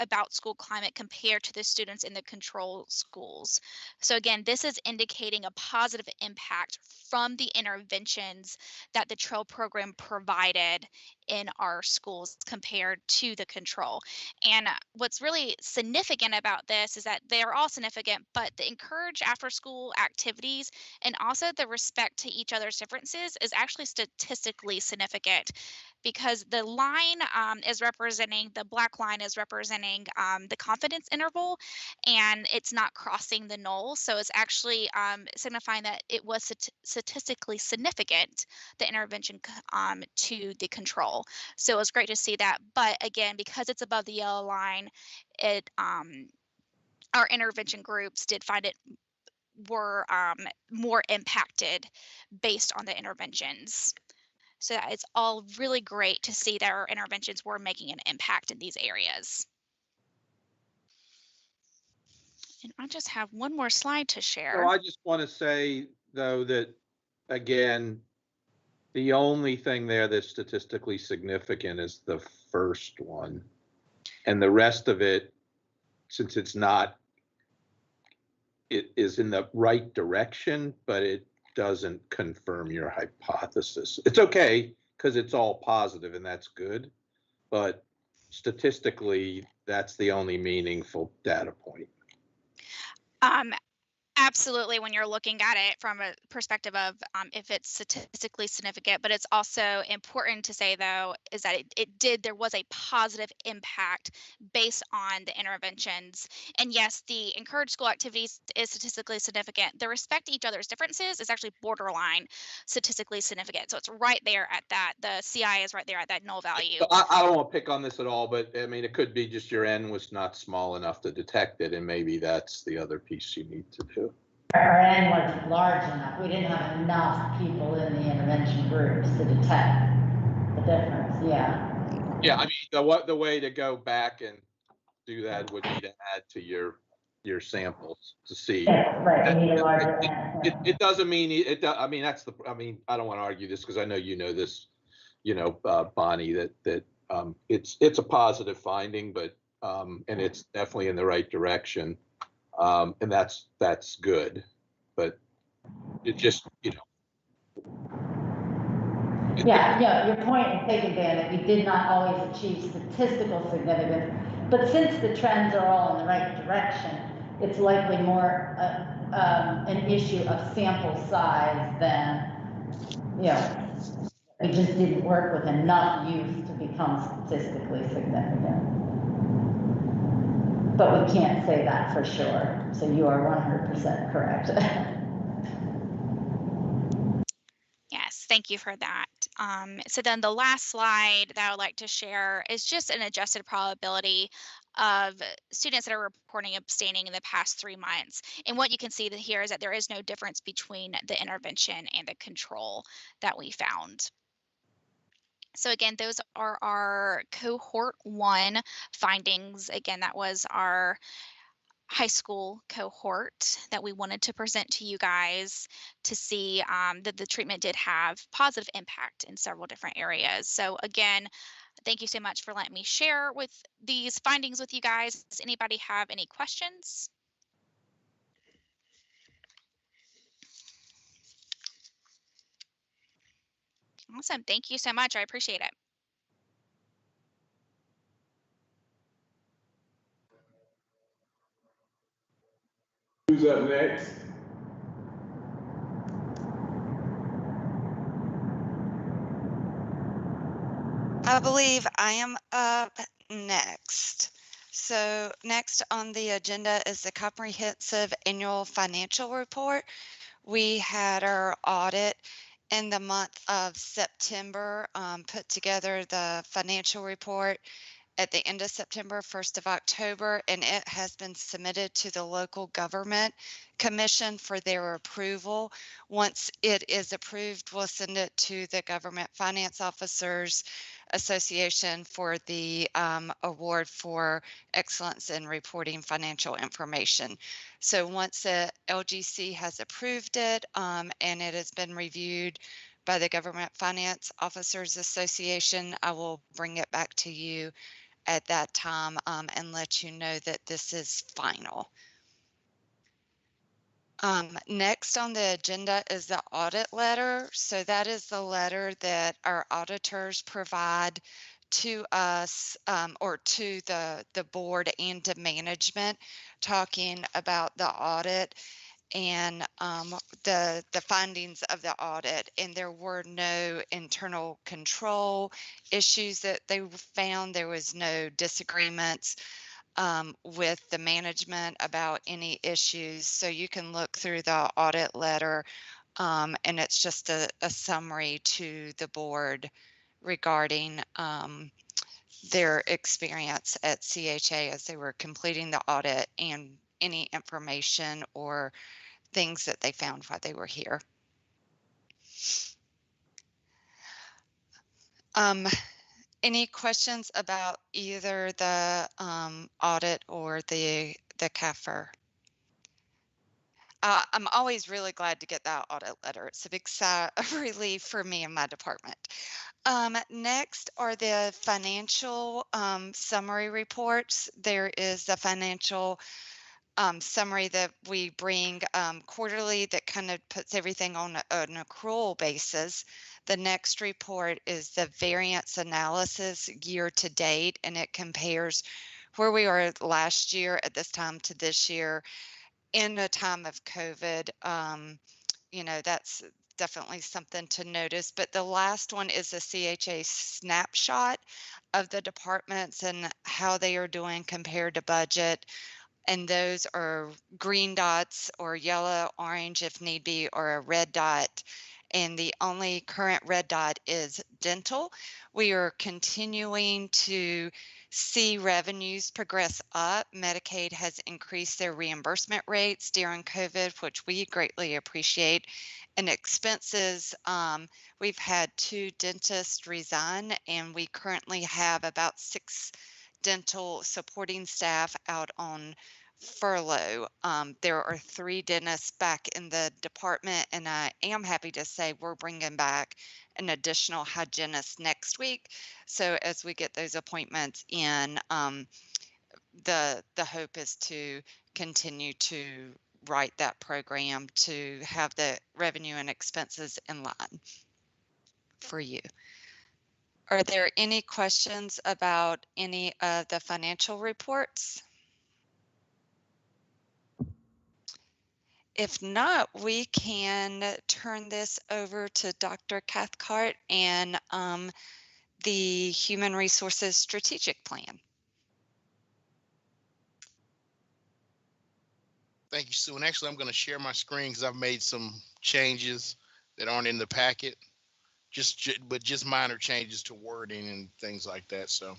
about school climate compared to the students in the control schools. So again, this is indicating a positive impact from the interventions that the Trail program provided in our schools compared to the control. And what's really significant about this is that they are all significant, but the encourage after school activities and also the respect to each other's differences is actually statistically significant, because the line is representing, the black line is representing the confidence interval, and it's not crossing the null. So it's actually signifying that it was statistically significant, the intervention to the control. So it was great to see that. But again, because it's above the yellow line, it our intervention groups did find it were more impacted based on the interventions. So it's all really great to see that our interventions were making an impact in these areas. And I just have one more slide to share. So I just want to say, though, that again, the only thing there that's statistically significant is the first one. And the rest of it, since it's not, it is in the right direction, but it doesn't confirm your hypothesis. It's okay because it's all positive and that's good. But statistically, that's the only meaningful data point. Absolutely, when you're looking at it from a perspective of if it's statistically significant, but it's also important to say, though, is that there was a positive impact based on the interventions. And yes, the encouraged school activities is statistically significant. The respect each other's differences is actually borderline statistically significant. So it's right there at that. The CI is right there at that null value. I don't want to pick on this at all, but I mean, it could be just your N was not small enough to detect it, and maybe that's the other piece you need to do. Our N wasn't large enough. We didn't have enough people in the intervention groups to detect the difference. Yeah. Yeah, I mean, the way to go back and do that would be to add to your samples to see. Yeah, right. We need a larger N. It doesn't mean it. I mean, that's the. I mean, I don't want to argue this because I know you know this. You know, Bonnie, that it's a positive finding, but and it's definitely in the right direction, and that's good. But it just, you know. Yeah, your point is taken, Dan, that we did not always achieve statistical significance, but since the trends are all in the right direction, it's likely more an issue of sample size than, you know, we just didn't work with enough youth to become statistically significant. But we can't say that for sure, so you are 100% correct. Yes, thank you for that. So then the last slide that I would like to share is just an adjusted probability of students that are reporting abstaining in the past 3 months. And what you can see here is that there is no difference between the intervention and the control that we found. So again, those are our cohort 1 findings. Again, that was our high school cohort that we wanted to present to you guys to see that the treatment did have positive impact in several different areas. So again, thank you so much for letting me share with these findings with you guys. Does anybody have any questions? Awesome. Thank you so much. I appreciate it. Who's up next? I believe I am up next. So next on the agenda is the comprehensive annual financial report. We had our audit in the month of September, put together the financial report at the end of September, 1st of October, and it has been submitted to the local government commission for their approval. Once it is approved, we'll send it to the Government Finance Officers Association for the award for excellence in reporting financial information. So once the LGC has approved it and it has been reviewed by the Government Finance Officers Association, I will bring it back to you at that time and let you know that this is final. Next on the agenda is the audit letter. So that is the letter that our auditors provide to us or to the board and to management, talking about the audit and the findings of the audit. And there were no internal control issues that they found. There was no disagreements with the management about any issues. So you can look through the audit letter and it's just a summary to the board regarding their experience at CHA as they were completing the audit and any information or things that they found while they were here. Any questions about either the audit or the CAFR? I'm always really glad to get that audit letter. It's a big sigh of relief for me and my department. Next are the financial summary reports. There is the financial summary that we bring quarterly that kind of puts everything on an accrual basis. The next report is the variance analysis year to date, and it compares where we are last year at this time to this year in a time of COVID. You know, that's definitely something to notice. But the last one is a CHA snapshot of the departments and how they are doing compared to budget. And those are green dots or yellow, orange if need be, or a red dot. And the only current red dot is dental. We are continuing to see revenues progress up. Medicaid has increased their reimbursement rates during COVID, which we greatly appreciate. And expenses, we've had 2 dentists resign, and we currently have about 6 dental supporting staff out on furlough. There are 3 dentists back in the department, and I am happy to say we're bringing back an additional hygienist next week. So as we get those appointments in, the hope is to continue to write that program to have the revenue and expenses in line for you. Are there any questions about any of the financial reports? If not, we can turn this over to Dr. Cathcart and the Human Resources Strategic Plan. Thank you, Sue. And actually, I'm going to share my screen because I've made some changes that aren't in the packet, but just minor changes to wording and things like that. So.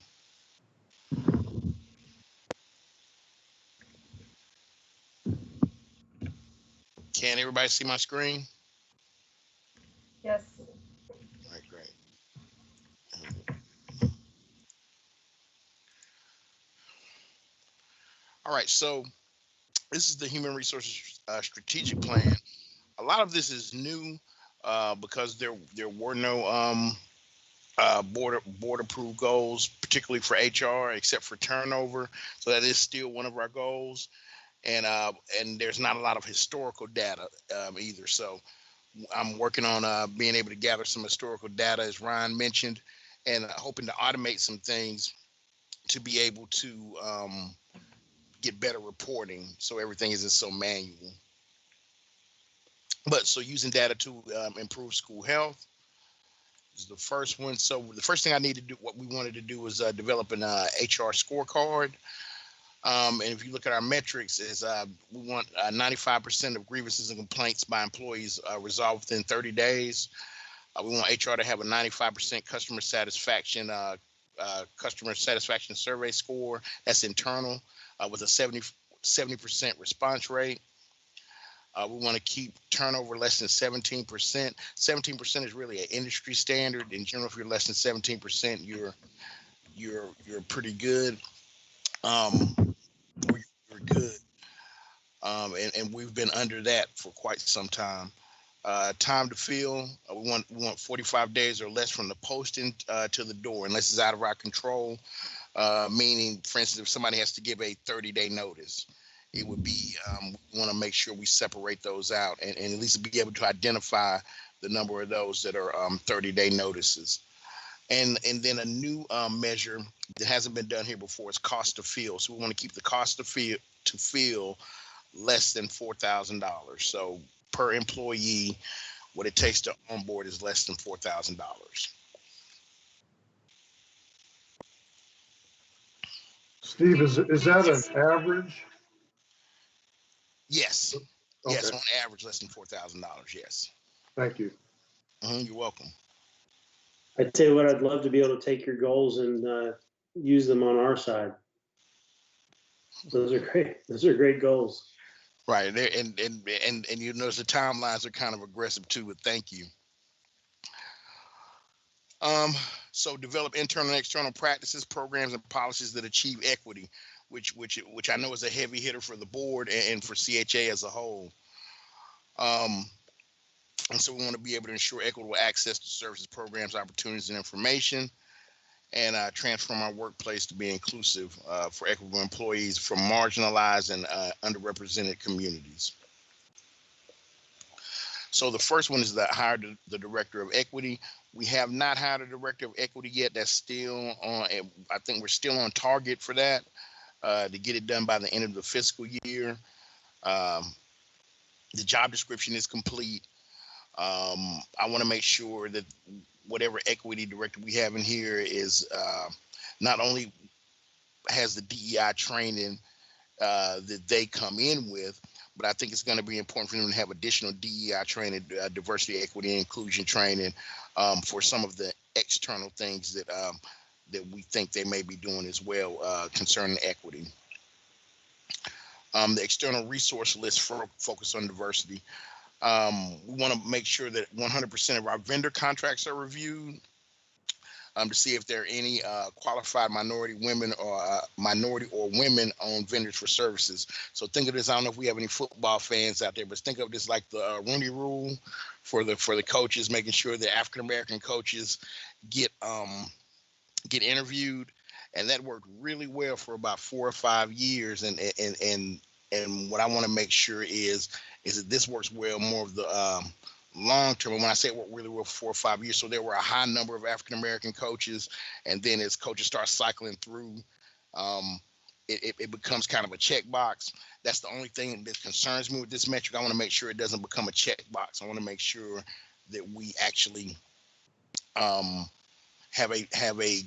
Can everybody see my screen? Yes. All right, great. All right, so this is the Human Resources Strategic Plan. A lot of this is new because there were no board approved goals, particularly for HR, except for turnover. So that is still one of our goals. And there's not a lot of historical data either. So I'm working on being able to gather some historical data, as Ryan mentioned, and hoping to automate some things to be able to get better reporting so everything isn't so manual. But so using data to improve school health is the first one. So the first thing I need to do, what we wanted to do, was develop an HR scorecard. And if you look at our metrics, is we want 95% of grievances and complaints by employees resolved within 30 days. We want HR to have a 95% customer satisfaction survey score. That's internal, with a 70% response rate. We want to keep turnover less than 17%. 17% is really an industry standard. In general, if you're less than 17%, you're pretty good. We're good, and we've been under that for quite some time. Time to fill, we want 45 days or less from the posting to the door, unless it's out of our control. Meaning, for instance, if somebody has to give a 30-day notice, it would be, we want to make sure we separate those out and at least be able to identify the number of those that are 30-day notices. And then a new measure that hasn't been done here before is cost to fill. So we want to keep the cost to fill less than $4,000. So per employee, what it takes to onboard is less than $4,000. Steve, is that an average? Yes. Okay. Yes, on average, less than $4,000. Yes. Thank you. You're welcome. I tell you what, I'd love to be able to take your goals and use them on our side. Those are great. Those are great goals. Right, and you notice the timelines are kind of aggressive too. But thank you. So develop internal and external practices, programs, and policies that achieve equity, which I know is a heavy hitter for the board and for CHA as a whole. And so we want to be able to ensure equitable access to services, programs, opportunities, and information, and transform our workplace to be inclusive for equitable employees from marginalized and underrepresented communities. So the first one is that hire the director of equity. We have not hired a director of equity yet. That's still on. I think we're still on target for that to get it done by the end of the fiscal year. The job description is complete. I want to make sure that whatever equity director we have in here is not only has the DEI training that they come in with, but I think it's going to be important for them to have additional DEI training, diversity, equity, and inclusion training for some of the external things that we think they may be doing as well concerning equity. The external resource list focus on diversity. We want to make sure that 100% of our vendor contracts are reviewed to see if there are any qualified minority women or women-owned vendors for services. So think of this. I don't know if we have any football fans out there, but think of this like the Rooney Rule for the coaches, making sure that African American coaches get interviewed, and that worked really well for about 4 or 5 years. And what I want to make sure is that this works well more of the long term. And when I say it worked really well for 4 or 5 years, so there were a high number of African American coaches, and then as coaches start cycling through, it becomes kind of a checkbox. That's the only thing that concerns me with this metric. I want to make sure it doesn't become a checkbox. I want to make sure that we actually have a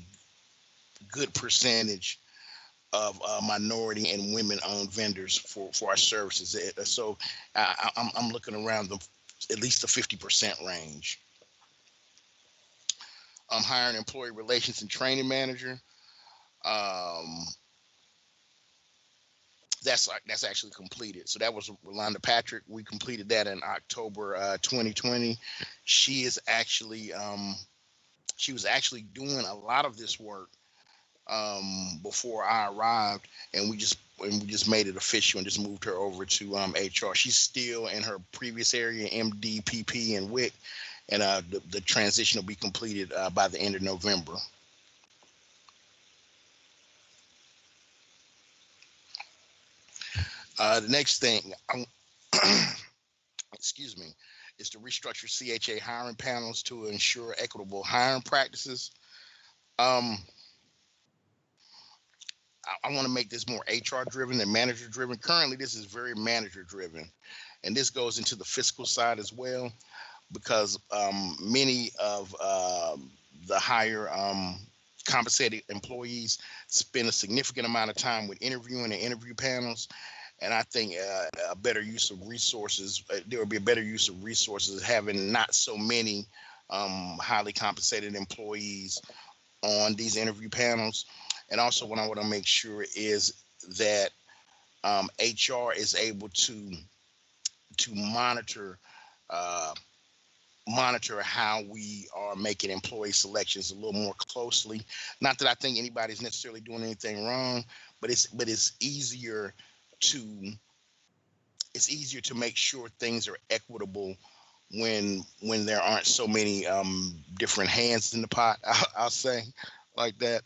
good percentage of minority and women-owned vendors for our services. So I'm looking around at least the 50% range. I'm hiring employee relations and training manager. That's actually completed. So that was Rolanda Patrick. We completed that in October 2020. She was actually doing a lot of this work before I arrived, and we just made it official and just moved her over to HR. She's still in her previous area, MD, PP, and WIC, and the transition will be completed by the end of November. The next thing, excuse me, is to restructure CHA hiring panels to ensure equitable hiring practices. I want to make this more HR driven than manager driven. Currently, this is very manager driven, and this goes into the fiscal side as well, because many of the higher compensated employees spend a significant amount of time with interviewing and interview panels. And I think a better use of resources, there will be a better use of resources having not so many highly compensated employees on these interview panels. And also what I want to make sure is that HR is able to monitor how we are making employee selections a little more closely. Not that I think anybody's necessarily doing anything wrong, but it's easier to make sure things are equitable when there aren't so many different hands in the pot. I'll say like that.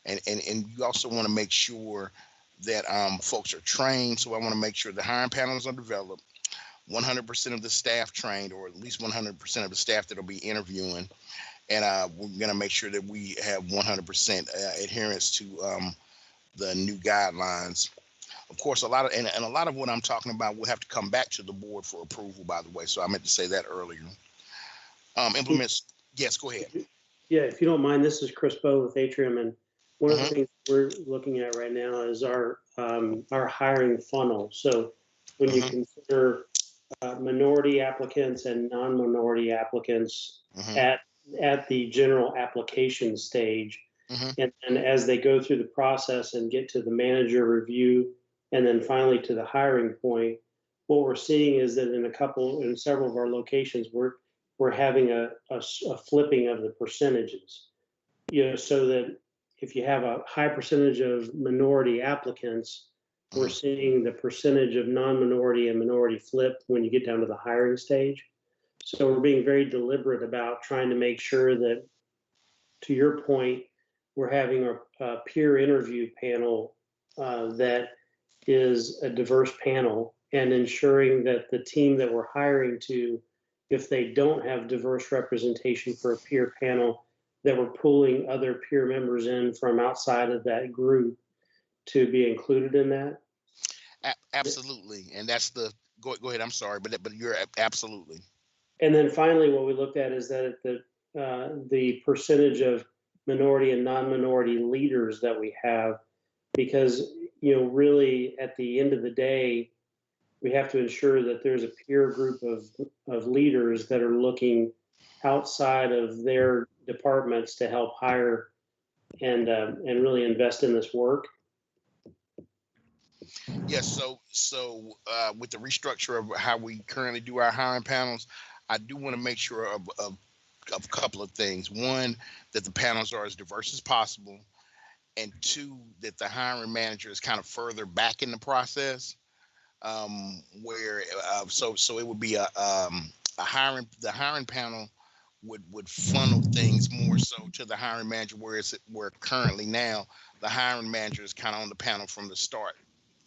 And you also want to make sure that folks are trained. So I want to make sure the hiring panels are developed, 100% of the staff trained, or at least 100% of the staff that'll be interviewing. And we're going to make sure that we have 100% adherence to the new guidelines. Of course, a lot of what I'm talking about will have to come back to the board for approval, by the way. So I meant to say that earlier. Implements. Yes, go ahead. Yeah, if you don't mind, this is Chris Bowe with Atrium, and one of the things we're looking at right now is our hiring funnel. So when you consider minority applicants and non-minority applicants at the general application stage, and as they go through the process and get to the manager review, and then finally to the hiring point, what we're seeing is that in several of our locations, we're having a flipping of the percentages. so that if you have a high percentage of minority applicants, we're seeing the percentage of non-minority and minority flip when you get down to the hiring stage. So we're being very deliberate about trying to make sure that, to your point, we're having a peer interview panel that is a diverse panel, and ensuring that the team that we're hiring to, if they don't have diverse representation for a peer panel, that we're pulling other peer members in from outside of that group to be included in that. Absolutely, and that's the go ahead. I'm sorry, but you're absolutely. And then finally, what we looked at is that the percentage of minority and non-minority leaders that we have, because really at the end of the day, we have to ensure that there's a peer group of leaders that are looking outside of their departments to help hire and really invest in this work. Yes. So with the restructure of how we currently do our hiring panels, I do want to make sure of a couple of things. One, that the panels are as diverse as possible, and two, that the hiring manager is kind of further back in the process. Where so it would be the hiring panel would funnel things more so to the hiring manager, where currently now the hiring manager is kind of on the panel from the start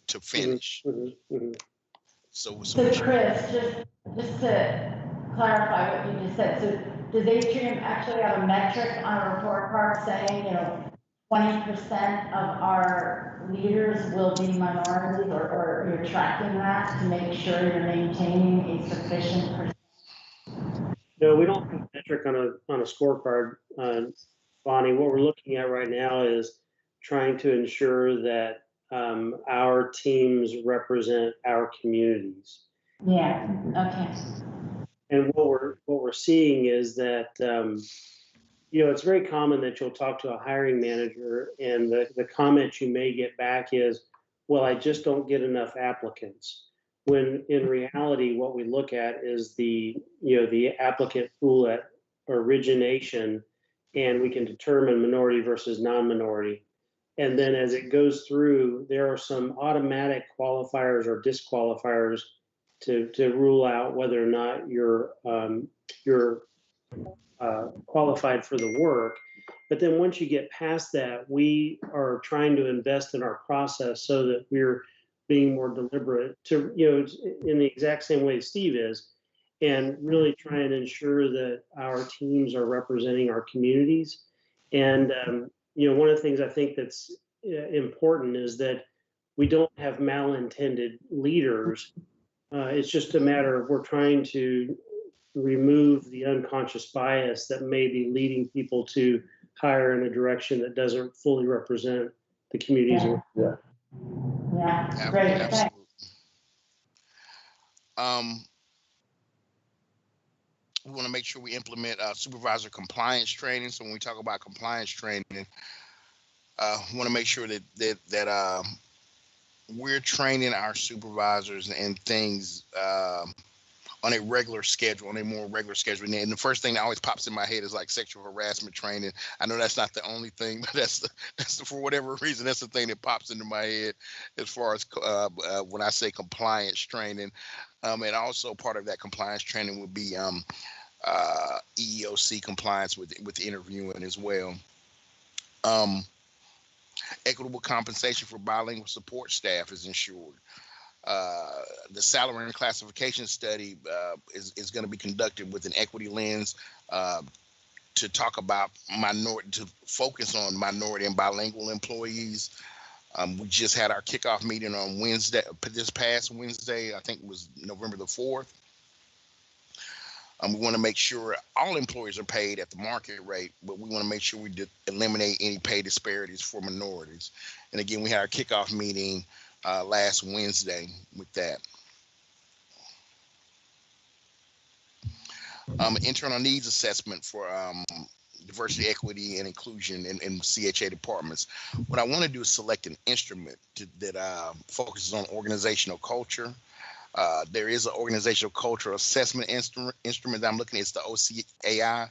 to finish. So Chris, just to clarify what you just said, so does Atrium actually have a metric on a report card saying 20% of our leaders will be minorities, or you're tracking that to make sure you're maintaining a sufficient percentage? No, we don't have a metric on a scorecard, Bonnie. What we're looking at right now is trying to ensure that our teams represent our communities. Yeah. Okay. And what we're seeing is that it's very common that you'll talk to a hiring manager, and the comment you may get back is, "Well, I just don't get enough applicants." When in reality, what we look at is the applicant pool at origination, and we can determine minority versus non-minority. And then as it goes through, there are some automatic qualifiers or disqualifiers to rule out whether or not you're qualified for the work. But then once you get past that, we are trying to invest in our process so that we're being more deliberate to, in the exact same way Steve is, and really try and ensure that our teams are representing our communities. And, one of the things I think that's important is that we don't have malintended leaders. It's just a matter of we're trying to remove the unconscious bias that may be leading people to hire in a direction that doesn't fully represent the communities. Yeah, great. Absolutely. We want to make sure we implement supervisor compliance training. So when we talk about compliance training, we want to make sure that we're training our supervisors and things on a regular schedule, on a more regular schedule. And the first thing that always pops in my head is like sexual harassment training. I know that's not the only thing, but that's the for whatever reason, that's the thing that pops into my head as far as when I say compliance training. And also part of that compliance training would be EEOC compliance with interviewing as well. Equitable compensation for bilingual support staff is ensured. The salary and classification study is going to be conducted with an equity lens to talk about to focus on minority and bilingual employees. We just had our kickoff meeting on Wednesday, this past Wednesday, I think it was November the 4th. We want to make sure all employees are paid at the market rate, but we want to make sure we eliminate any pay disparities for minorities. And again, we had our kickoff meeting last Wednesday with that. Internal needs assessment for diversity, equity, and inclusion in CHA departments. What I want to do is select an instrument that focuses on organizational culture. There is an organizational culture assessment instrument that I'm looking at. It's the OCAI.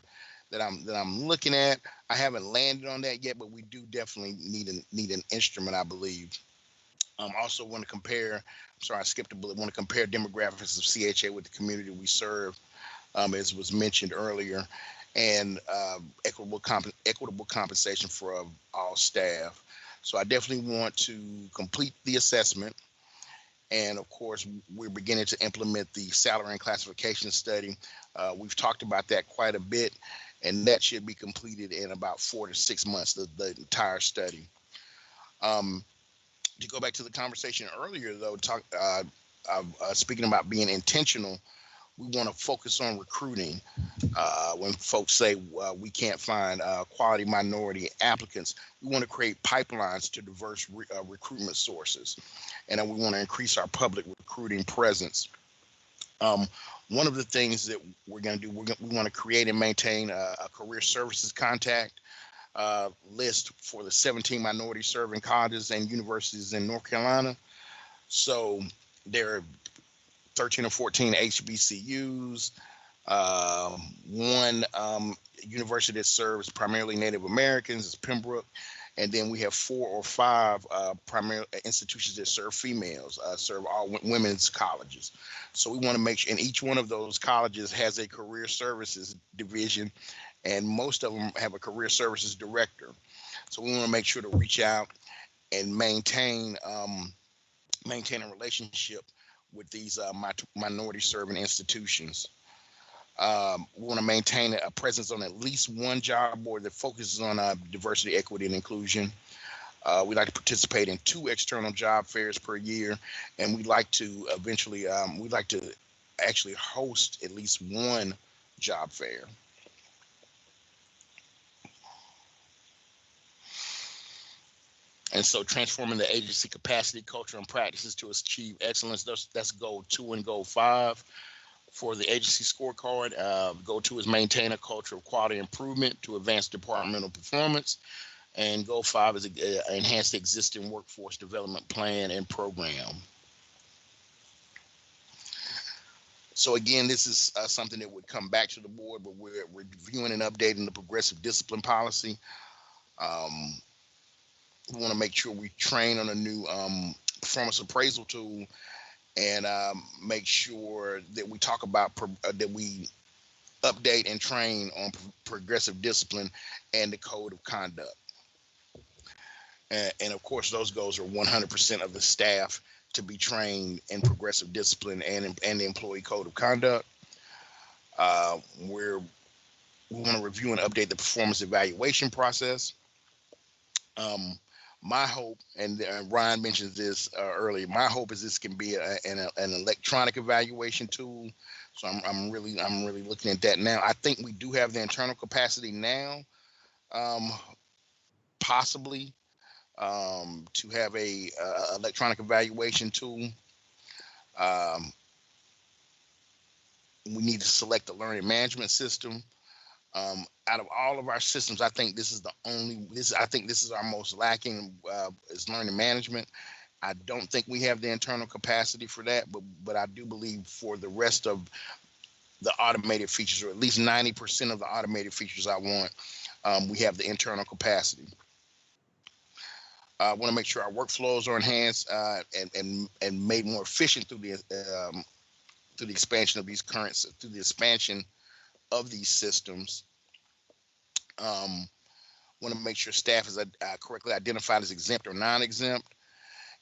I'm looking at. I haven't landed on that yet, but we do definitely need an instrument, I believe. Also want to compare. I'm sorry, I skipped a bullet. Want to compare demographics of CHA with the community we serve, as was mentioned earlier, and equitable compensation for all staff. So I definitely want to complete the assessment. And of course, we're beginning to implement the salary and classification study. We've talked about that quite a bit, and that should be completed in about 4 to 6 months, the entire study. To go back to the conversation earlier, though, speaking about being intentional, we want to focus on recruiting. When folks say we can't find quality minority applicants, we want to create pipelines to diverse recruitment sources, and we want to increase our public recruiting presence. One of the things that we're going to do, we want to create and maintain a career services contact list for the 17 minority serving colleges and universities in North Carolina. So there are 13 or 14 HBCUs, one university that serves primarily Native Americans is Pembroke, and then we have 4 or 5 primary institutions that serve females, serve all women's colleges. So we want to make sure, and each one of those colleges has a career services division, and most of them have a career services director. So we want to make sure to reach out and maintain a relationship with these minority serving institutions. We want to maintain a presence on at least one job board that focuses on diversity, equity, and inclusion. We like to participate in 2 external job fairs per year, and we'd like to eventually, actually host at least 1 job fair. And so transforming the agency capacity, culture, and practices to achieve excellence, that's goal 2 and goal 5. For the agency scorecard, goal 2 is maintain a culture of quality improvement to advance departmental performance. And goal 5 is enhance the existing workforce development plan and program. So again, this is something that would come back to the board, but we're reviewing and updating the progressive discipline policy. We want to make sure we train on a new performance appraisal tool, and make sure that we talk about that we update and train on progressive discipline and the code of conduct. And of course, those goals are 100% of the staff to be trained in progressive discipline and the employee code of conduct. We want to review and update the performance evaluation process. My hope, and Ryan mentioned this earlier, my hope is this can be an electronic evaluation tool. So I'm really looking at that now. I think we do have the internal capacity now, possibly, to have a electronic evaluation tool. We need to select the learning management system. Out of all of our systems, I think this is our most lacking, is learning management. I don't think we have the internal capacity for that, but I do believe for the rest of the automated features, or at least 90% of the automated features I want, we have the internal capacity. I want to make sure our workflows are enhanced and made more efficient through the expansion of these systems. Want to make sure staff is correctly identified as exempt or non-exempt,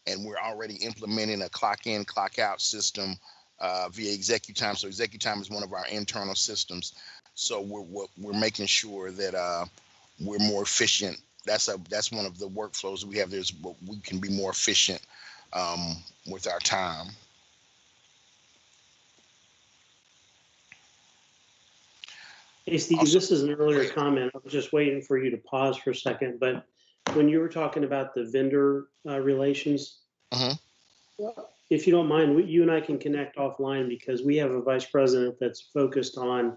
and we're already implementing a clock in, clock out system via ExecuTime. So ExecuTime is one of our internal systems. So we're making sure that we're more efficient. That's one of the workflows that we have. We can be more efficient with our time. Hey, Steve, Also, this is an earlier comment. I was just waiting for you to pause for a second, but when you were talking about the vendor relations, if you don't mind, you and I can connect offline, because we have a vice president that's focused on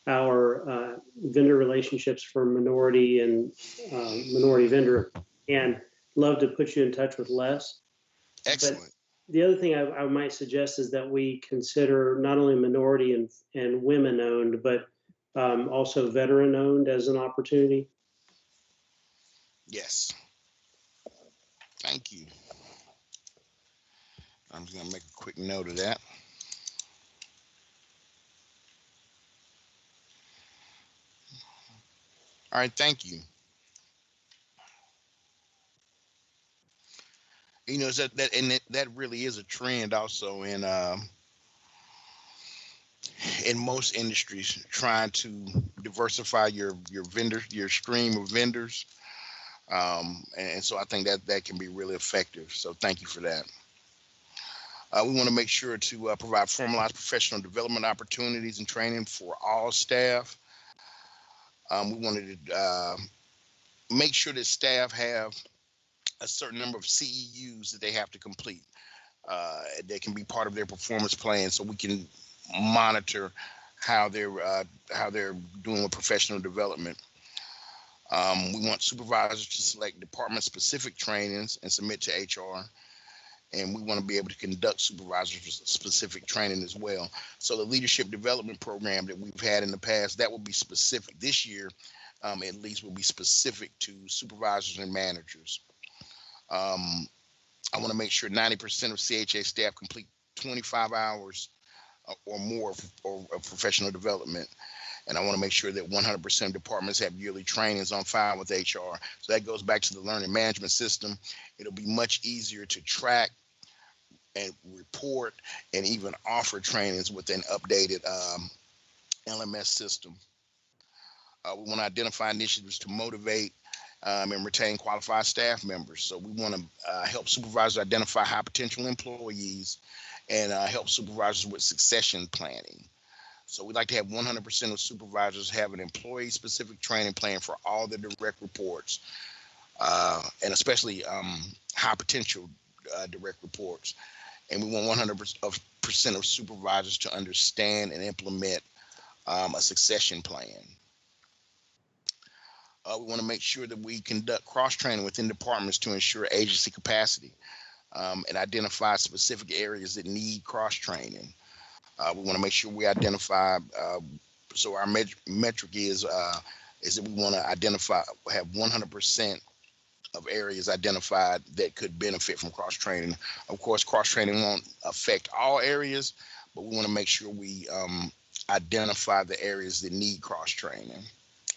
our vendor relationships for minority and minority vendor, and love to put you in touch with Les. Excellent. But the other thing I might suggest is that we consider not only minority and women owned, but Also veteran-owned as an opportunity? Yes. Thank you. I'm just gonna make a quick note of that. All right, thank you. You know, that really is a trend also in most industries, trying to diversify your your stream of vendors. And so I think that can be really effective. So thank you for that. We want to make sure to provide formalized professional development opportunities and training for all staff. We wanted to make sure that staff have a certain number of CEUs that they have to complete. That can be part of their performance plan, so we can monitor how they're doing with professional development. We want supervisors to select department-specific trainings and submit to HR. And we want to be able to conduct supervisor-specific training as well. So the leadership development program that we've had in the past, that will be specific this year, at least will be specific to supervisors and managers. I want to make sure 90% of CHA staff complete 25 hours or more of professional development. And I want to make sure that 100% of departments have yearly trainings on file with HR. So that goes back to the learning management system. It'll be much easier to track and report and even offer trainings with an updated LMS system. We want to identify initiatives to motivate and retain qualified staff members. So we want to help supervisors identify high potential employees and help supervisors with succession planning. So we'd like to have 100% of supervisors have an employee-specific training plan for all their direct reports, and especially high potential direct reports. And we want 100% of supervisors to understand and implement a succession plan. We want to make sure that we conduct cross-training within departments to ensure agency capacity and identify specific areas that need cross-training. We want to make sure we identify, so our metric is that we want to have 100% of areas identified that could benefit from cross-training. Of course, cross-training won't affect all areas, but we want to make sure we identify the areas that need cross-training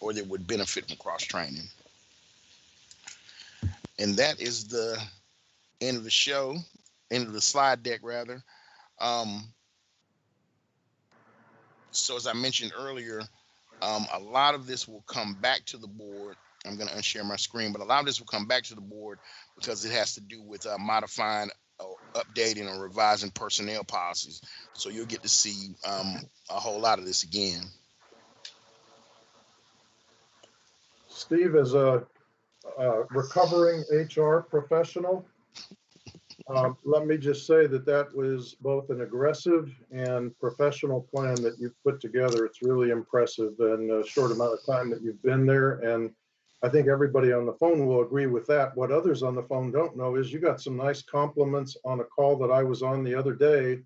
or that would benefit from cross-training. And that is the end of the show, end of the slide deck rather. So as I mentioned earlier, a lot of this will come back to the board. I'm going to unshare my screen, but a lot of this will come back to the board because it has to do with modifying or updating or revising personnel policies. So you'll get to see a whole lot of this again. Steve, as a recovering HR professional, let me just say that was both an aggressive and professional plan that you've put together. It's really impressive in a short amount of time that you've been there. And I think everybody on the phone will agree with that. What others on the phone don't know is you got some nice compliments on a call that I was on the other day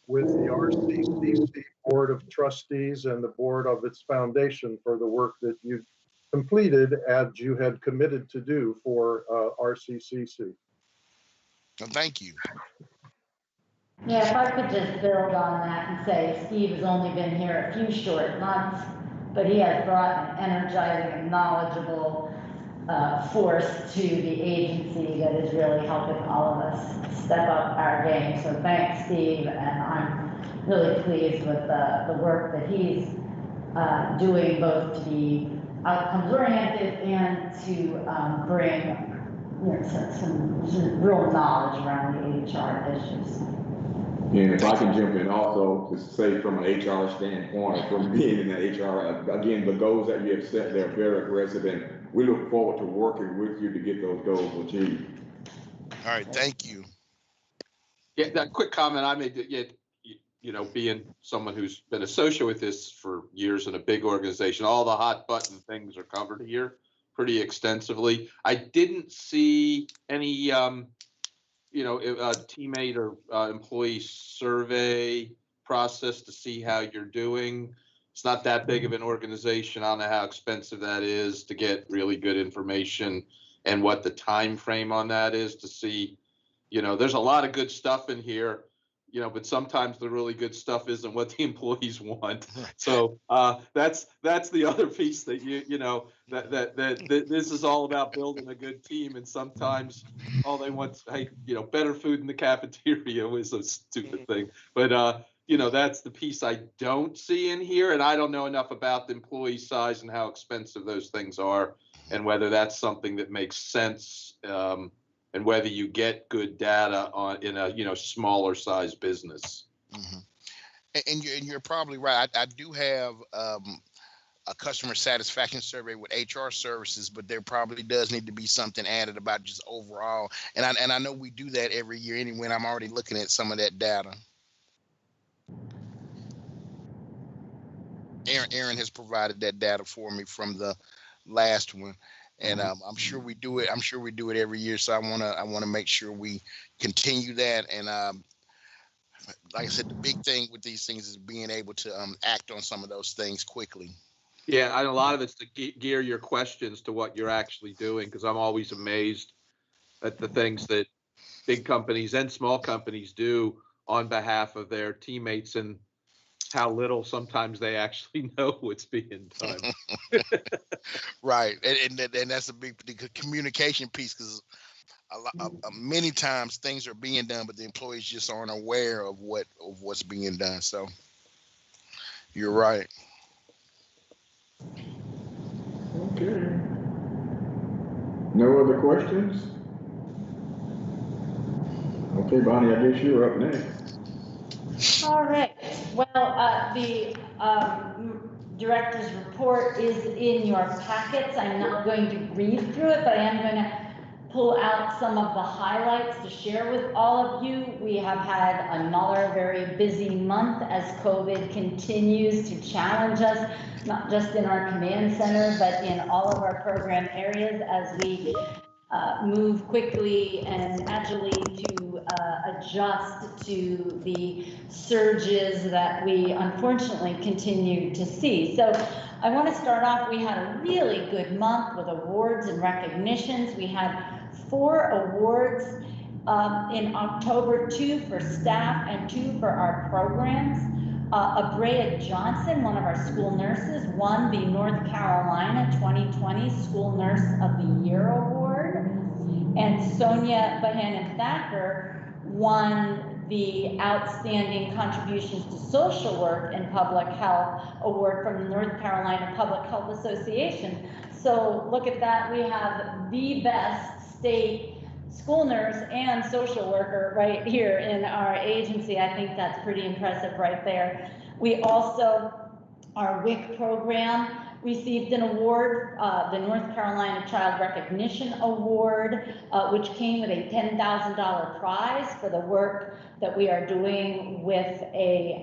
with the RCCC Board of Trustees and the board of its foundation for the work that you completed as you had committed to do for RCCC. Well, thank you. Yeah, if I could just build on that and say, Steve has only been here a few short months, but he has brought an energizing and knowledgeable force to the agency that is really helping all of us step up our game. So thanks, Steve, and I'm really pleased with the work that he's doing, both to be outcomes oriented and to bring some real knowledge around the HR issues. And if I can jump in also to say from an HR standpoint, from being in the HR, again, the goals that you have set, they're very aggressive, and we look forward to working with you to get those goals achieved. All right, thank you. Yeah, that quick comment I made, you know, being someone who's been associated with this for years in a big organization, all the hot button things are covered here pretty extensively. I didn't see any, you know, teammate or employee survey process to see how you're doing. It's not that big of an organization. I don't know how expensive that is to get really good information and what the time frame on that is to see, there's a lot of good stuff in here, but sometimes the really good stuff isn't what the employees want. So that's the other piece that that this is all about building a good team, and sometimes all they want, hey, better food in the cafeteria is a stupid thing, but that's the piece I don't see in here, and I don't know enough about the employee size and how expensive those things are, and whether that's something that makes sense, and whether you get good data in a smaller size business. Mhm. And you're probably right. I do have a customer satisfaction survey with HR services, but there probably does need to be something added about just overall. And I know we do that every year anyway, and I'm already looking at some of that data. Aaron has provided that data for me from the last one, and I'm sure we do it. I'm sure we do it every year. So I wanna make sure we continue that. And like I said, the big thing with these things is being able to act on some of those things quickly. Yeah, and a lot of it's to gear your questions to what you're actually doing, because I'm always amazed at the things that big companies and small companies do on behalf of their teammates, and how little sometimes they actually know what's being done. Right, and that's a big communication piece, because many times things are being done, but the employees just aren't aware of what's being done. So you're right. Okay. No other questions? Okay, Bonnie, I guess you're up next. All right, well, the director's report is in your packets. I'm not going to read through it, but I am going to pull out some of the highlights to share with all of you. We have had another very busy month as COVID continues to challenge us, not just in our command center, but in all of our program areas as we move quickly and agilely to adjust to the surges that we unfortunately continue to see. So I want to start off, we had a really good month with awards and recognitions. We had 4 awards in October, 2 for staff and 2 for our programs. Abrea Johnson, one of our school nurses, won the North Carolina 2020 School Nurse of the Year Award. And Sonia Bohannon-Thacker won the Outstanding Contributions to Social Work and Public Health Award from the North Carolina Public Health Association. So look at that, we have the best state school nurse and social worker right here in our agency. I think that's pretty impressive right there. We also, our WIC program received an award, the North Carolina Child Recognition Award, which came with a $10,000 prize for the work that we are doing with a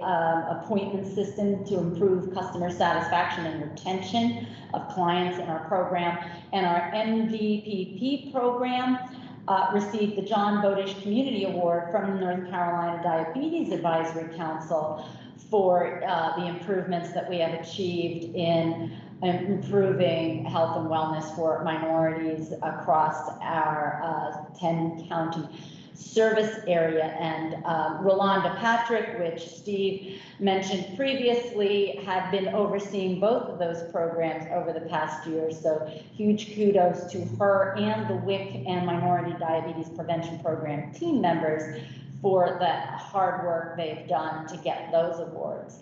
appointment system to improve customer satisfaction and retention of clients in our program. And our MDPP program received the John Bodish Community Award from the North Carolina Diabetes Advisory Council for the improvements that we have achieved in improving health and wellness for minorities across our 10-county service area. And Rolanda Patrick, which Steve mentioned previously, had been overseeing both of those programs over the past year. So huge kudos to her and the WIC and Minority Diabetes Prevention Program team members for the hard work they've done to get those awards.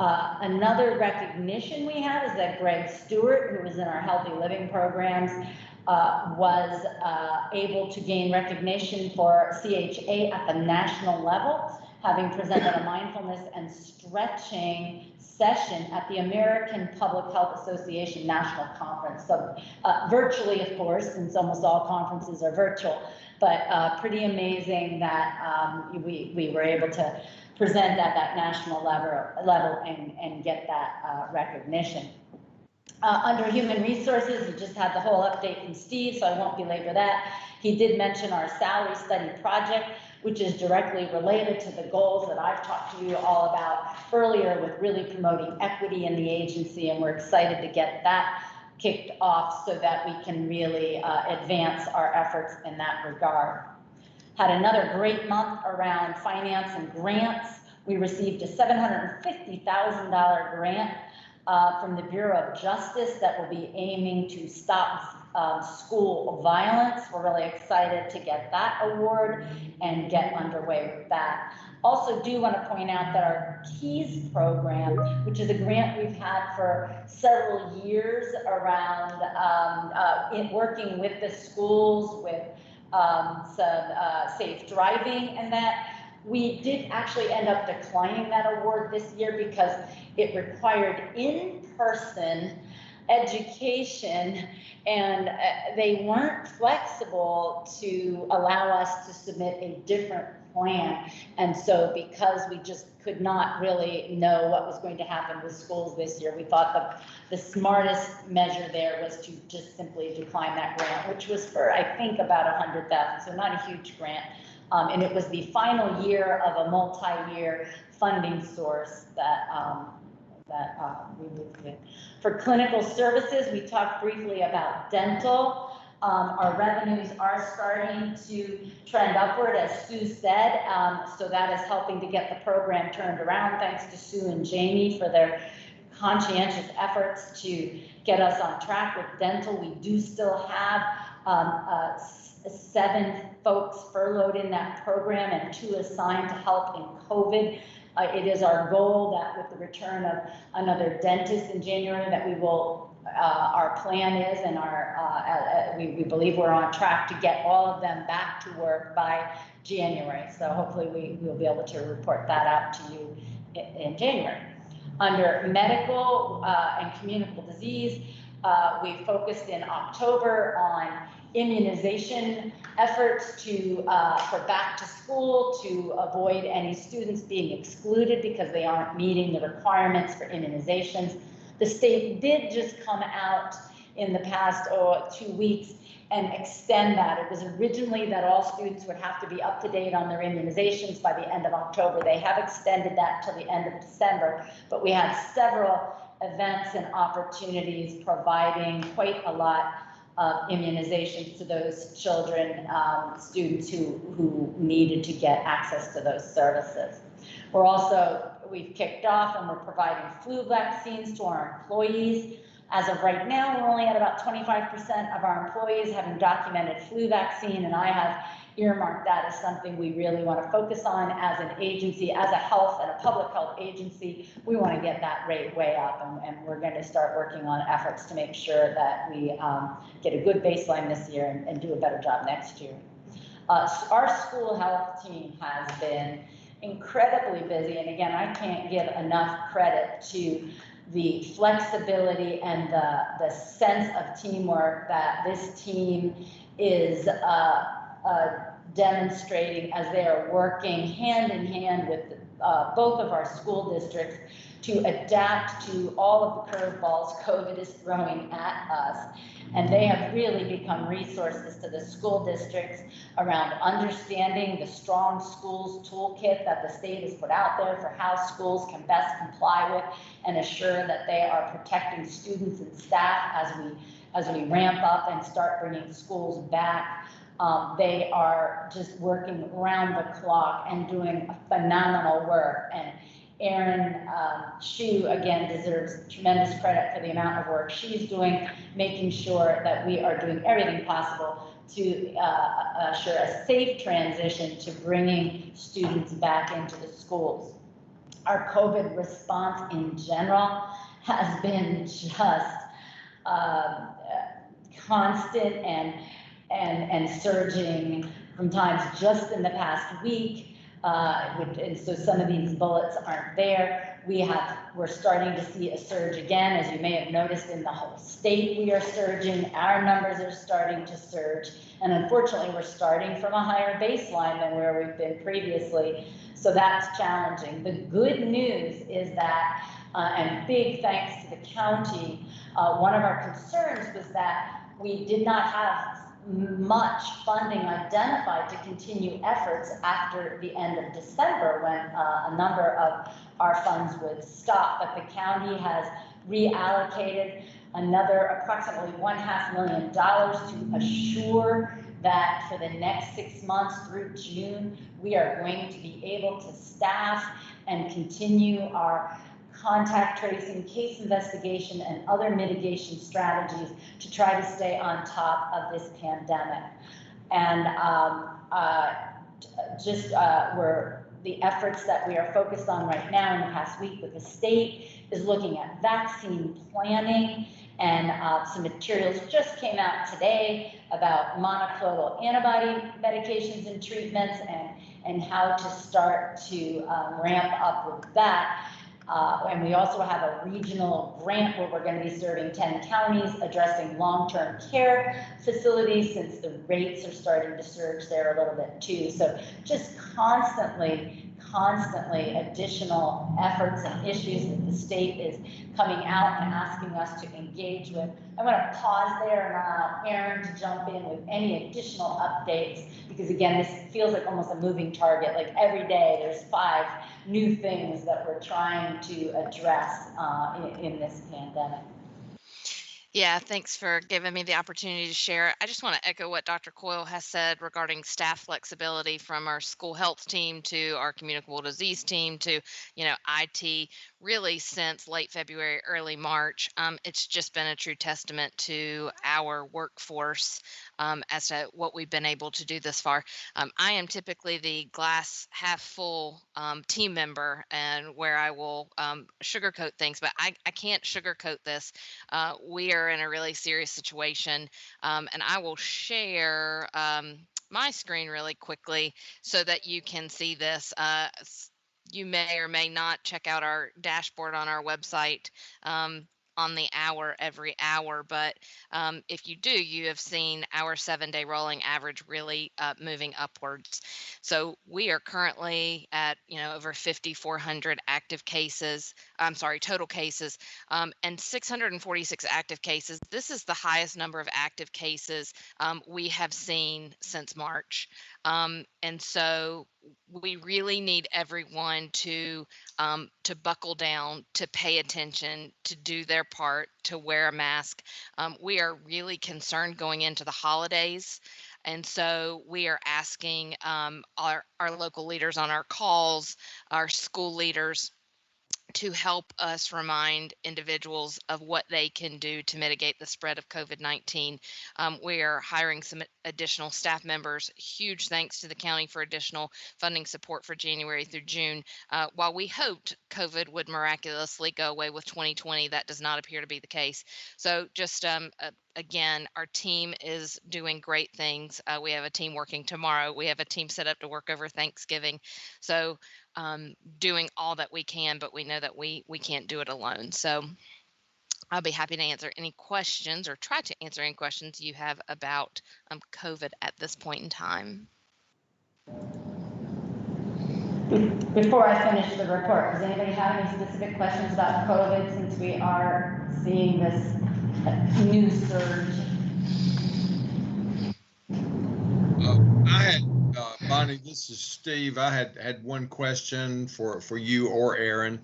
Another recognition we have is that Greg Stewart, who was in our Healthy Living programs, was able to gain recognition for CHA at the national level, having presented a mindfulness and stretching session at the American Public Health Association National Conference. So virtually, of course, since almost all conferences are virtual, but pretty amazing that we were able to present at that national level and get that recognition. Under human resources, you just had the whole update from Steve, so I won't belabor that. He did mention our salary study project, which is directly related to the goals that I've talked to you all about earlier with really promoting equity in the agency, and we're excited to get that kicked off so that we can really advance our efforts in that regard. Had another great month around finance and grants. We received a $750,000 grant from the Bureau of Justice that will be aiming to stop school violence. We're really excited to get that award and get underway with that. Also do want to point out that our KEYS program, which is a grant we've had for several years around working with the schools with some safe driving, and that we did actually end up declining that award this year because it required in-person education, and they weren't flexible to allow us to submit a different plan. And so because we just could not really know what was going to happen with schools this year, we thought the smartest measure there was to just simply decline that grant, which was for, I think, about $100,000, so not a huge grant. And it was the final year of a multi-year funding source that we moved in. For clinical services, we talked briefly about dental. Our revenues are starting to trend upward, as Sue said, so that is helping to get the program turned around. Thanks to Sue and Jamie for their conscientious efforts to get us on track with dental. We do still have 7 folks furloughed in that program and 2 assigned to help in COVID. It is our goal that with the return of another dentist in January that we will, our plan is, and we believe we're on track to get all of them back to work by January. So hopefully we will be able to report that out to you in January. Under medical and communicable disease, we focused in October on immunization efforts for back to school to avoid any students being excluded because they aren't meeting the requirements for immunizations. The state did just come out in the past 2 weeks and extend that. It was originally that all students would have to be up to date on their immunizations by the end of October. They have extended that till the end of December, but we had several events and opportunities providing quite a lot of immunizations to those children, students who needed to get access to those services. We've kicked off and we're providing flu vaccines to our employees. As of right now, we're only at about 25% of our employees having documented flu vaccine, and I have earmarked that as something we really want to focus on as an agency, as a health and a public health agency. We want to get that rate way up, and we're going to start working on efforts to make sure that we get a good baseline this year and do a better job next year. Our school health team has been incredibly busy, and again, I can't give enough credit to the flexibility and the sense of teamwork that this team is demonstrating as they are working hand in hand with both of our school districts to adapt to all of the curveballs COVID is throwing at us. And they have really become resources to the school districts around understanding the Strong Schools toolkit that the state has put out there for how schools can best comply with and assure that they are protecting students and staff as we ramp up and start bringing schools back. They are just working around the clock and doing phenomenal work. And Erin Shue, again, deserves tremendous credit for the amount of work she's doing, making sure that we are doing everything possible to assure a safe transition to bringing students back into the schools. Our COVID response in general has been just constant and surging from times just in the past week. And so some of these bullets aren't there. We're starting to see a surge again. As you may have noticed, in the whole state we are surging. Our numbers are starting to surge. And unfortunately, we're starting from a higher baseline than where we've been previously. So that's challenging. The good news is that, and big thanks to the county, one of our concerns was that we did not have much funding identified to continue efforts after the end of December when a number of our funds would stop, but the county has reallocated another approximately $1.5 million to assure that for the next 6 months through June, we are going to be able to staff and continue our contact tracing, case investigation, and other mitigation strategies to try to stay on top of this pandemic. And the efforts that we are focused on right now in the past week with the state is looking at vaccine planning, and some materials just came out today about monoclonal antibody medications and treatments, and how to start to ramp up with that. And we also have a regional grant where we're going to be serving 10 counties addressing long-term care facilities, since the rates are starting to surge there a little bit too. So just constantly additional efforts and issues that the state is coming out and asking us to engage with. I'm going to pause there and allow Aaron to jump in with any additional updates, because again, this feels like almost a moving target. Like every day there's 5 new things that we're trying to address in this pandemic. Yeah, thanks for giving me the opportunity to share. I just want to echo what Dr. Coyle has said regarding staff flexibility, from our school health team to our communicable disease team to, IT. Really, since late February, early March, it's just been a true testament to our workforce as to what we've been able to do this far. I am typically the glass half full team member, and where I will sugarcoat things, but I can't sugarcoat this. We are in a really serious situation, and I will share my screen really quickly so that you can see this. You may or may not check out our dashboard on our website on the hour every hour, but if you do, you have seen our 7-day rolling average really moving upwards. So we are currently at over 5,400 active cases. I'm sorry, total cases, and 646 active cases. This is the highest number of active cases we have seen since March. And so we really need everyone to buckle down, to pay attention, to do their part, to wear a mask. We are really concerned going into the holidays. And so we are asking our local leaders on our calls, our school leaders, to help us remind individuals of what they can do to mitigate the spread of COVID-19. We are hiring some additional staff members. Huge thanks to the county for additional funding support for January through June. While we hoped COVID would miraculously go away with 2020, that does not appear to be the case. So just again, our team is doing great things. We have a team working tomorrow. We have a team set up to work over Thanksgiving. So doing all that we can, but we know that we can't do it alone. So I'll be happy to answer any questions, or try to answer any questions you have about COVID at this point in time. Before I finish the report, does anybody have any specific questions about COVID, since we are seeing this new surge? I had, Bonnie, this is Steve. I had one question for you or Aaron.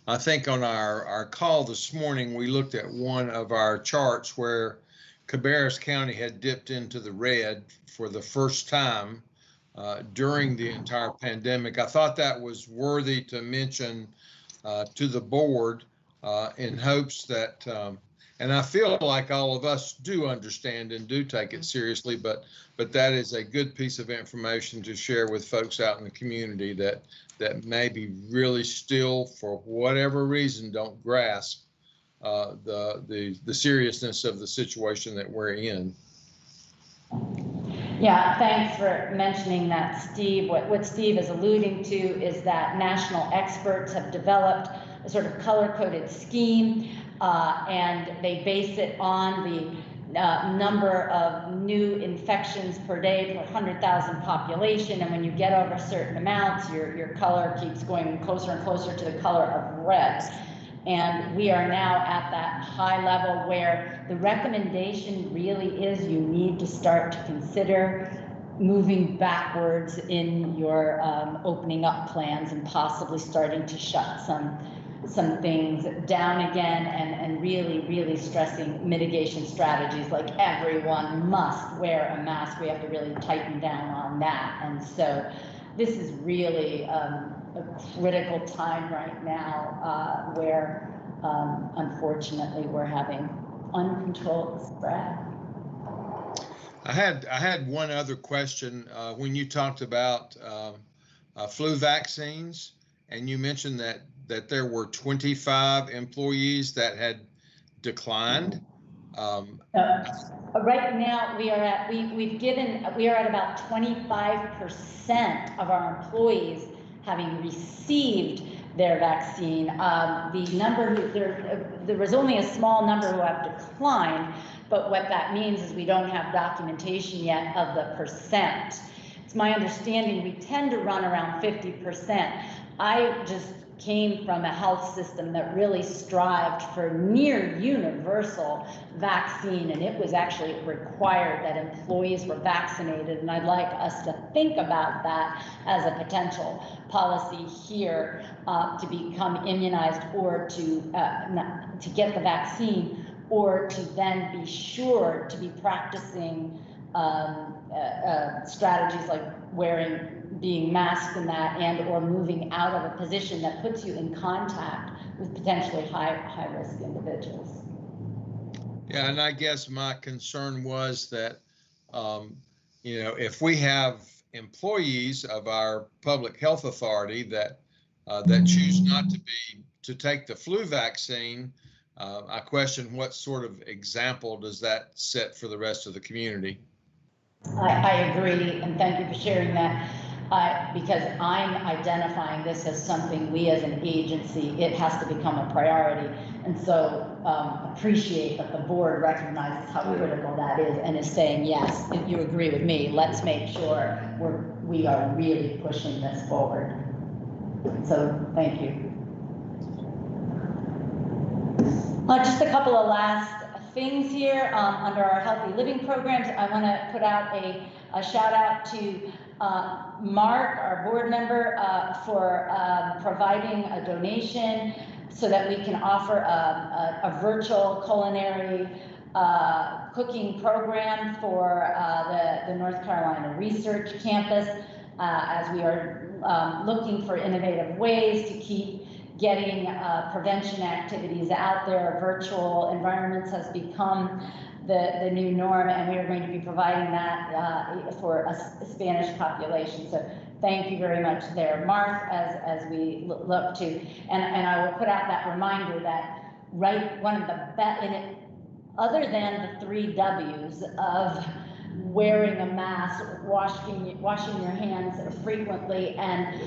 I think on our call this morning, we looked at one of our charts where Cabarrus County had dipped into the red for the first time during the entire pandemic. I thought that was worthy to mention to the board in hopes that, and I feel like all of us do understand and do take it seriously, but that is a good piece of information to share with folks out in the community that maybe really still, for whatever reason, don't grasp the seriousness of the situation that we're in. Yeah, thanks for mentioning that, Steve. What Steve is alluding to is that national experts have developed a sort of color-coded scheme, and they base it on the number of new infections per day per 100,000 population, and when you get over certain amounts, your color keeps going closer and closer to the color of red. And we are now at that high level where the recommendation really is you need to start to consider moving backwards in your opening up plans and possibly starting to shut some things down again, and really stressing mitigation strategies like everyone must wear a mask. We have to really tighten down on that. And so this is really a critical time right now where unfortunately we're having uncontrolled spread. I had one other question. When you talked about flu vaccines, and you mentioned that there were 25 employees that had declined. Right now we are at we are at about 25% of our employees having received their vaccine. The number there was only a small number who have declined, but what that means is we don't have documentation yet of the percent. It's my understanding we tend to run around 50%. I just came from a health system that really strived for near universal vaccine, and it was actually required that employees were vaccinated, and I'd like us to think about that as a potential policy here to become immunized or to get the vaccine, or to then be sure to be practicing strategies like being masked in that, and or moving out of a position that puts you in contact with potentially high risk individuals. Yeah, and I guess my concern was that, you know, if we have employees of our public health authority that choose not to take the flu vaccine, I question what sort of example does that set for the rest of the community. I agree, and thank you for sharing that. Because I'm identifying this as something we as an agency, it has to become a priority. And so appreciate that the board recognizes how critical that is and is saying, yes, if you agree with me, let's make sure we are really pushing this forward. So thank you. Just a couple of last things here under our healthy living programs. I want to put out a shout out to Mark, our board member, for providing a donation so that we can offer a virtual culinary cooking program for the North Carolina Research Campus, as we are looking for innovative ways to keep getting prevention activities out there. Virtual environments has become the new norm, and we are going to be providing that for a Spanish population. So thank you very much there, Mark, as we look to, and I will put out that reminder that one of the best, other than the 3 W's of wearing a mask, washing your hands frequently, and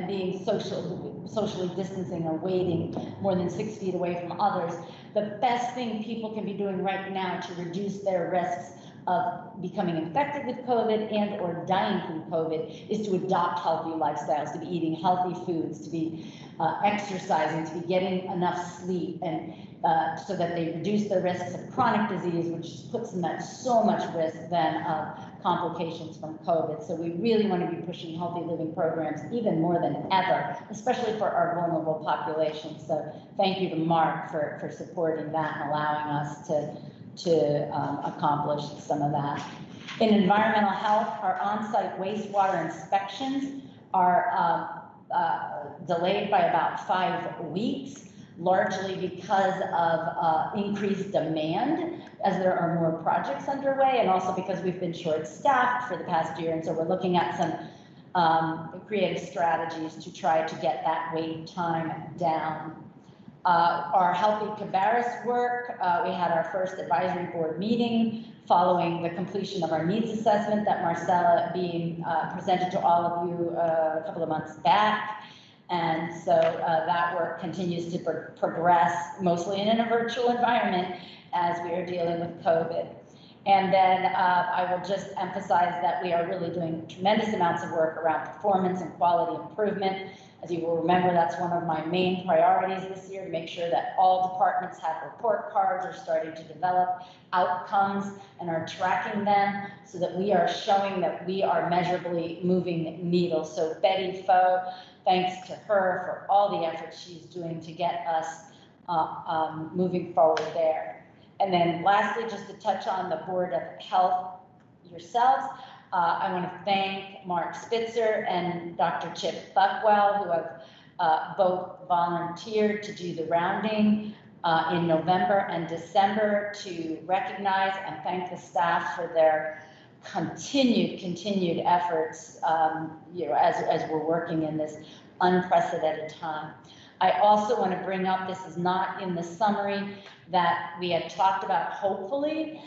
being socially distancing or waiting more than 6 feet away from others. The best thing people can be doing right now to reduce their risks of becoming infected with COVID and or dying from COVID is to adopt healthy lifestyles, to be eating healthy foods, to be exercising, to be getting enough sleep, and so that they reduce the risks of chronic disease, which puts them at so much risk then of complications from COVID. So we really want to be pushing healthy living programs even more than ever, especially for our vulnerable population. So thank you to Mark for supporting that and allowing us to accomplish some of that. In environmental health, our on-site wastewater inspections are delayed by about 5 weeks, largely because of increased demand as there are more projects underway, and also because we've been short-staffed for the past year. And so we're looking at some creative strategies to try to get that wait time down. Our Healthy Cabarrus work, we had our first advisory board meeting following the completion of our needs assessment that Marcella being presented to all of you a couple of months back. And so that work continues to progress, mostly in a virtual environment as we are dealing with COVID. And then I will just emphasize that we are really doing tremendous amounts of work around performance and quality improvement. As you will remember, that's one of my main priorities this year, to make sure that all departments have report cards, are starting to develop outcomes and are tracking them so that we are showing that we are measurably moving needles. So Betty Foe, thanks to her for all the efforts she's doing to get us moving forward there. And then lastly, just to touch on the Board of Health yourselves, I want to thank Mark Spitzer and Dr. Chip Buckwell, who have both volunteered to do the rounding in November and December to recognize and thank the staff for their continued efforts, as we're working in this unprecedented time. I also want to bring up, this is not in the summary, that we had talked about hopefully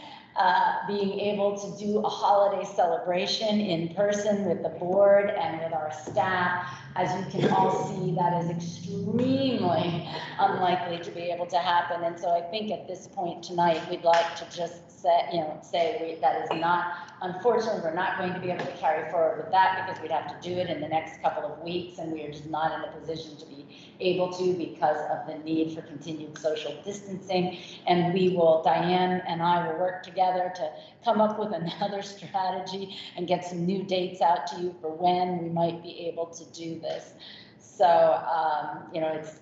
being able to do a holiday celebration in person with the board and with our staff. As you can all see, that is extremely unlikely to be able to happen. And so I think at this point tonight, we'd like to just say that is not, unfortunately, we're not going to be able to carry forward with that because we'd have to do it in the next couple of weeks, and we are just not in a position to be able to because of the need for continued social distancing. And we will, Diane and I will work together to come up with another strategy and get some new dates out to you for when we might be able to do this. So, it's,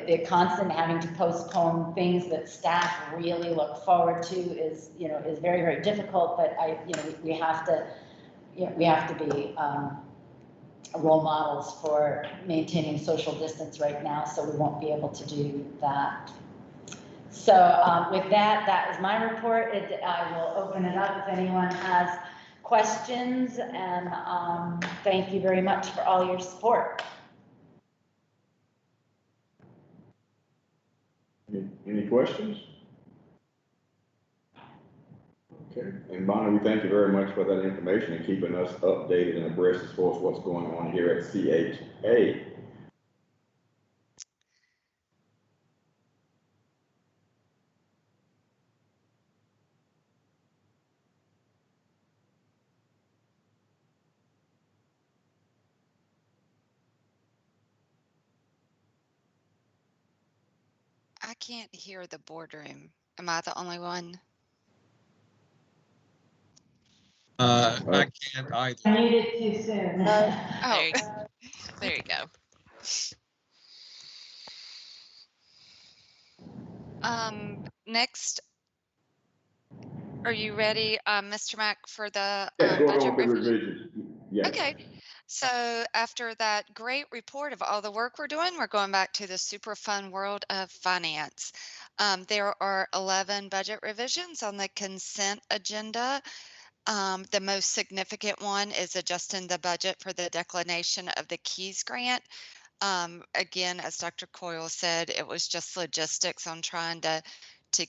the constant having to postpone things that staff really look forward to is very, very difficult, but we have to be role models for maintaining social distance right now, so we won't be able to do that. So with that is my report. I will open it up if anyone has questions, and thank you very much for all your support. Any questions? Okay, and Bonnie, we thank you very much for that information and keeping us updated and abreast as far as what's going on here at CHA. I can't hear the boardroom. Am I the only one? I can't either. I muted too soon. Oh, There you go. next, are you ready, Mr. Mack, for the Yeah, go budget on with the review? revisions. Yeah. Okay. So after that great report of all the work we're doing, we're going back to the super fun world of finance. There are 11 budget revisions on the consent agenda. The most significant one is adjusting the budget for the declination of the Keys grant. Again, as Dr. Coyle said, it was just logistics on trying to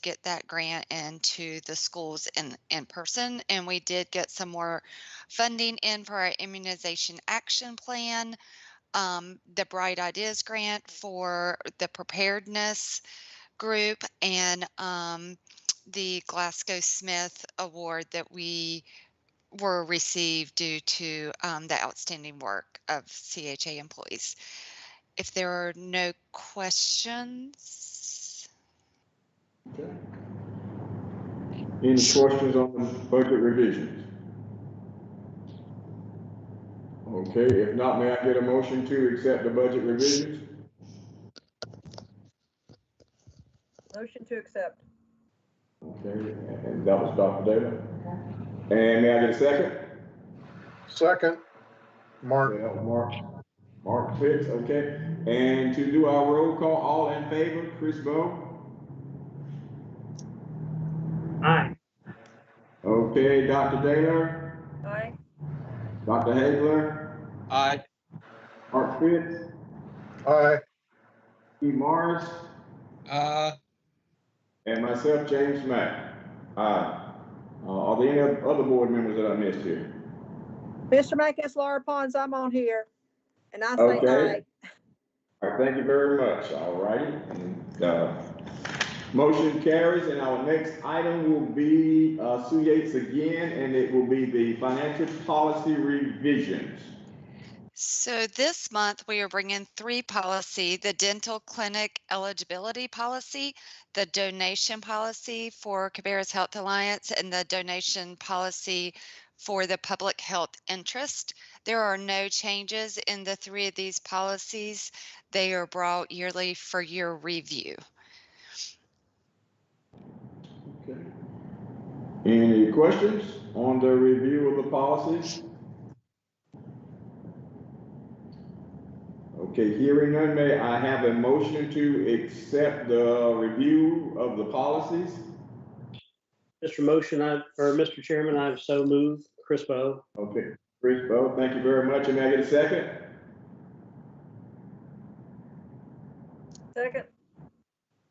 get that grant into the schools in person. And we did get some more funding in for our immunization action plan, the Bright Ideas grant for the preparedness group, and the Glasgow Smith Award that we were received due to the outstanding work of CHA employees. If there are no questions. Okay. Any questions on the budget revisions? Okay, if not, may I get a motion to accept the budget revisions? Motion to accept. Okay, and that was Dr. Daly. And may I get a second? Second, Mark. Okay, that was Mark Fitz, okay. And to do our roll call, all in favor, Chris Bowe? Aye. Okay, Dr. Daly? Aye. Dr. Hagler? Aye. Mark Fitz? Aye. Steve Morris? And myself, James Mack. Aye. Are there any other board members that I missed here? Mr. Mack, it's Laura Pons. I'm on here. And I say Okay. aye. All right, thank you very much. All righty. And motion carries, and our next item will be Sue Yates again, and it will be the financial policy revisions. So this month we are bringing 3 policy, the dental clinic eligibility policy, the donation policy for Cabarrus Health Alliance, and the donation policy for the public health interest. There are no changes in the 3 of these policies. They are brought yearly for your review. Okay. Any questions on the review of the policies? Okay, hearing none, may I have a motion to accept the review of the policies? Mr. Chairman, I've so moved. Chris Bowe. Okay, Chris Bowe, thank you very much. And may I get a second? Second.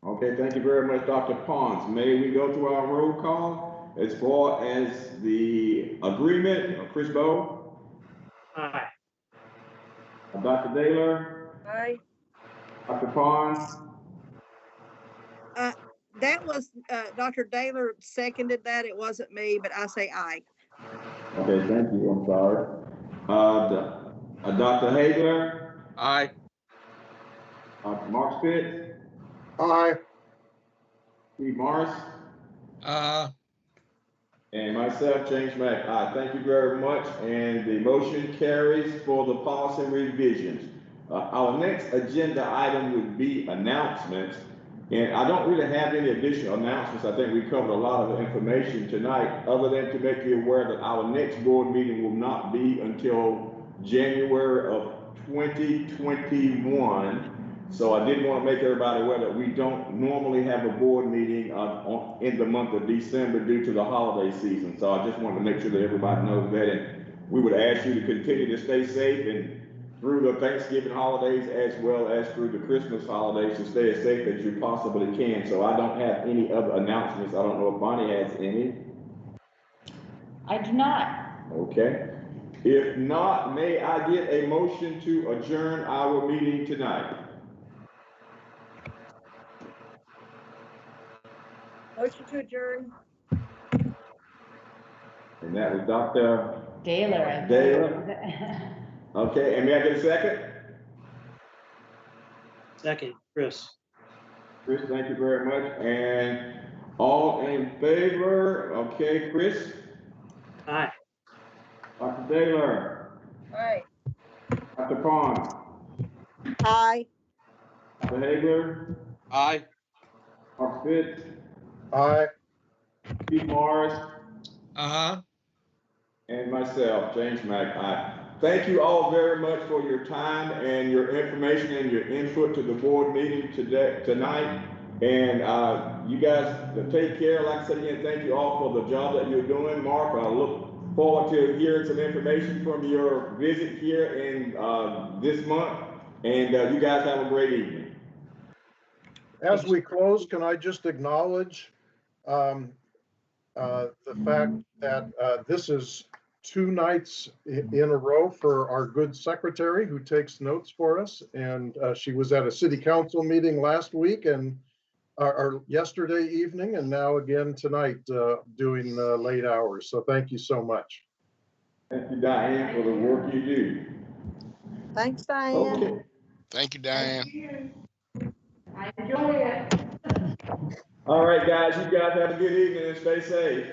Okay, thank you very much, Dr. Pons. May we go through our roll call as far as the agreement? Chris Bowe? Aye. Dr. Daylor? Aye. Dr. Pons? That was, Dr. Daylor seconded that. It wasn't me, but I say aye. Okay, thank you. I'm sorry. Dr. Hagler? Aye. Mark Spitz? Aye. Steve Morris? And myself, James Mack. Aye. Thank you very much. And the motion carries for the policy revisions. Our next agenda item would be announcements. And I don't really have any additional announcements. I think we covered a lot of the information tonight, other than to make you aware that our next board meeting will not be until January of 2021. So I did want to make everybody aware that we don't normally have a board meeting in the month of December due to the holiday season. So I just wanted to make sure that everybody knows that. And we would ask you to continue to stay safe and through the Thanksgiving holidays as well as through the Christmas holidays to stay as safe as you possibly can. So I don't have any other announcements. I don't know if Bonnie has any. I do not. Okay. If not, may I get a motion to adjourn our meeting tonight? Motion to adjourn. And that was Dr. Daylor. Daylor. Okay, and may I get a second? Second, Chris. Chris, thank you very much. And all in favor? Okay, Chris? Aye. Dr. Daylor? Aye. Dr. Pond? Aye. Dr. Hagler? Aye. Mark Spitz? Aye. Steve Morris? And myself, James Mack. Aye. Thank you all very much for your time and your information and your input to the board meeting tonight. And you guys take care. Like I said again, thank you all for the job that you're doing. Mark, I look forward to hearing some information from your visit here in this month. And you guys have a great evening. As we close, can I just acknowledge the fact that this is 2 nights in a row for our good secretary who takes notes for us. And she was at a city council meeting last week and or yesterday evening, and now again tonight doing late hours. So thank you so much. Thank you, Diane, for the work you do. Thanks, Diane. Okay. Thank you, Diane. I enjoy it. All right, guys, you guys have a good evening and stay safe.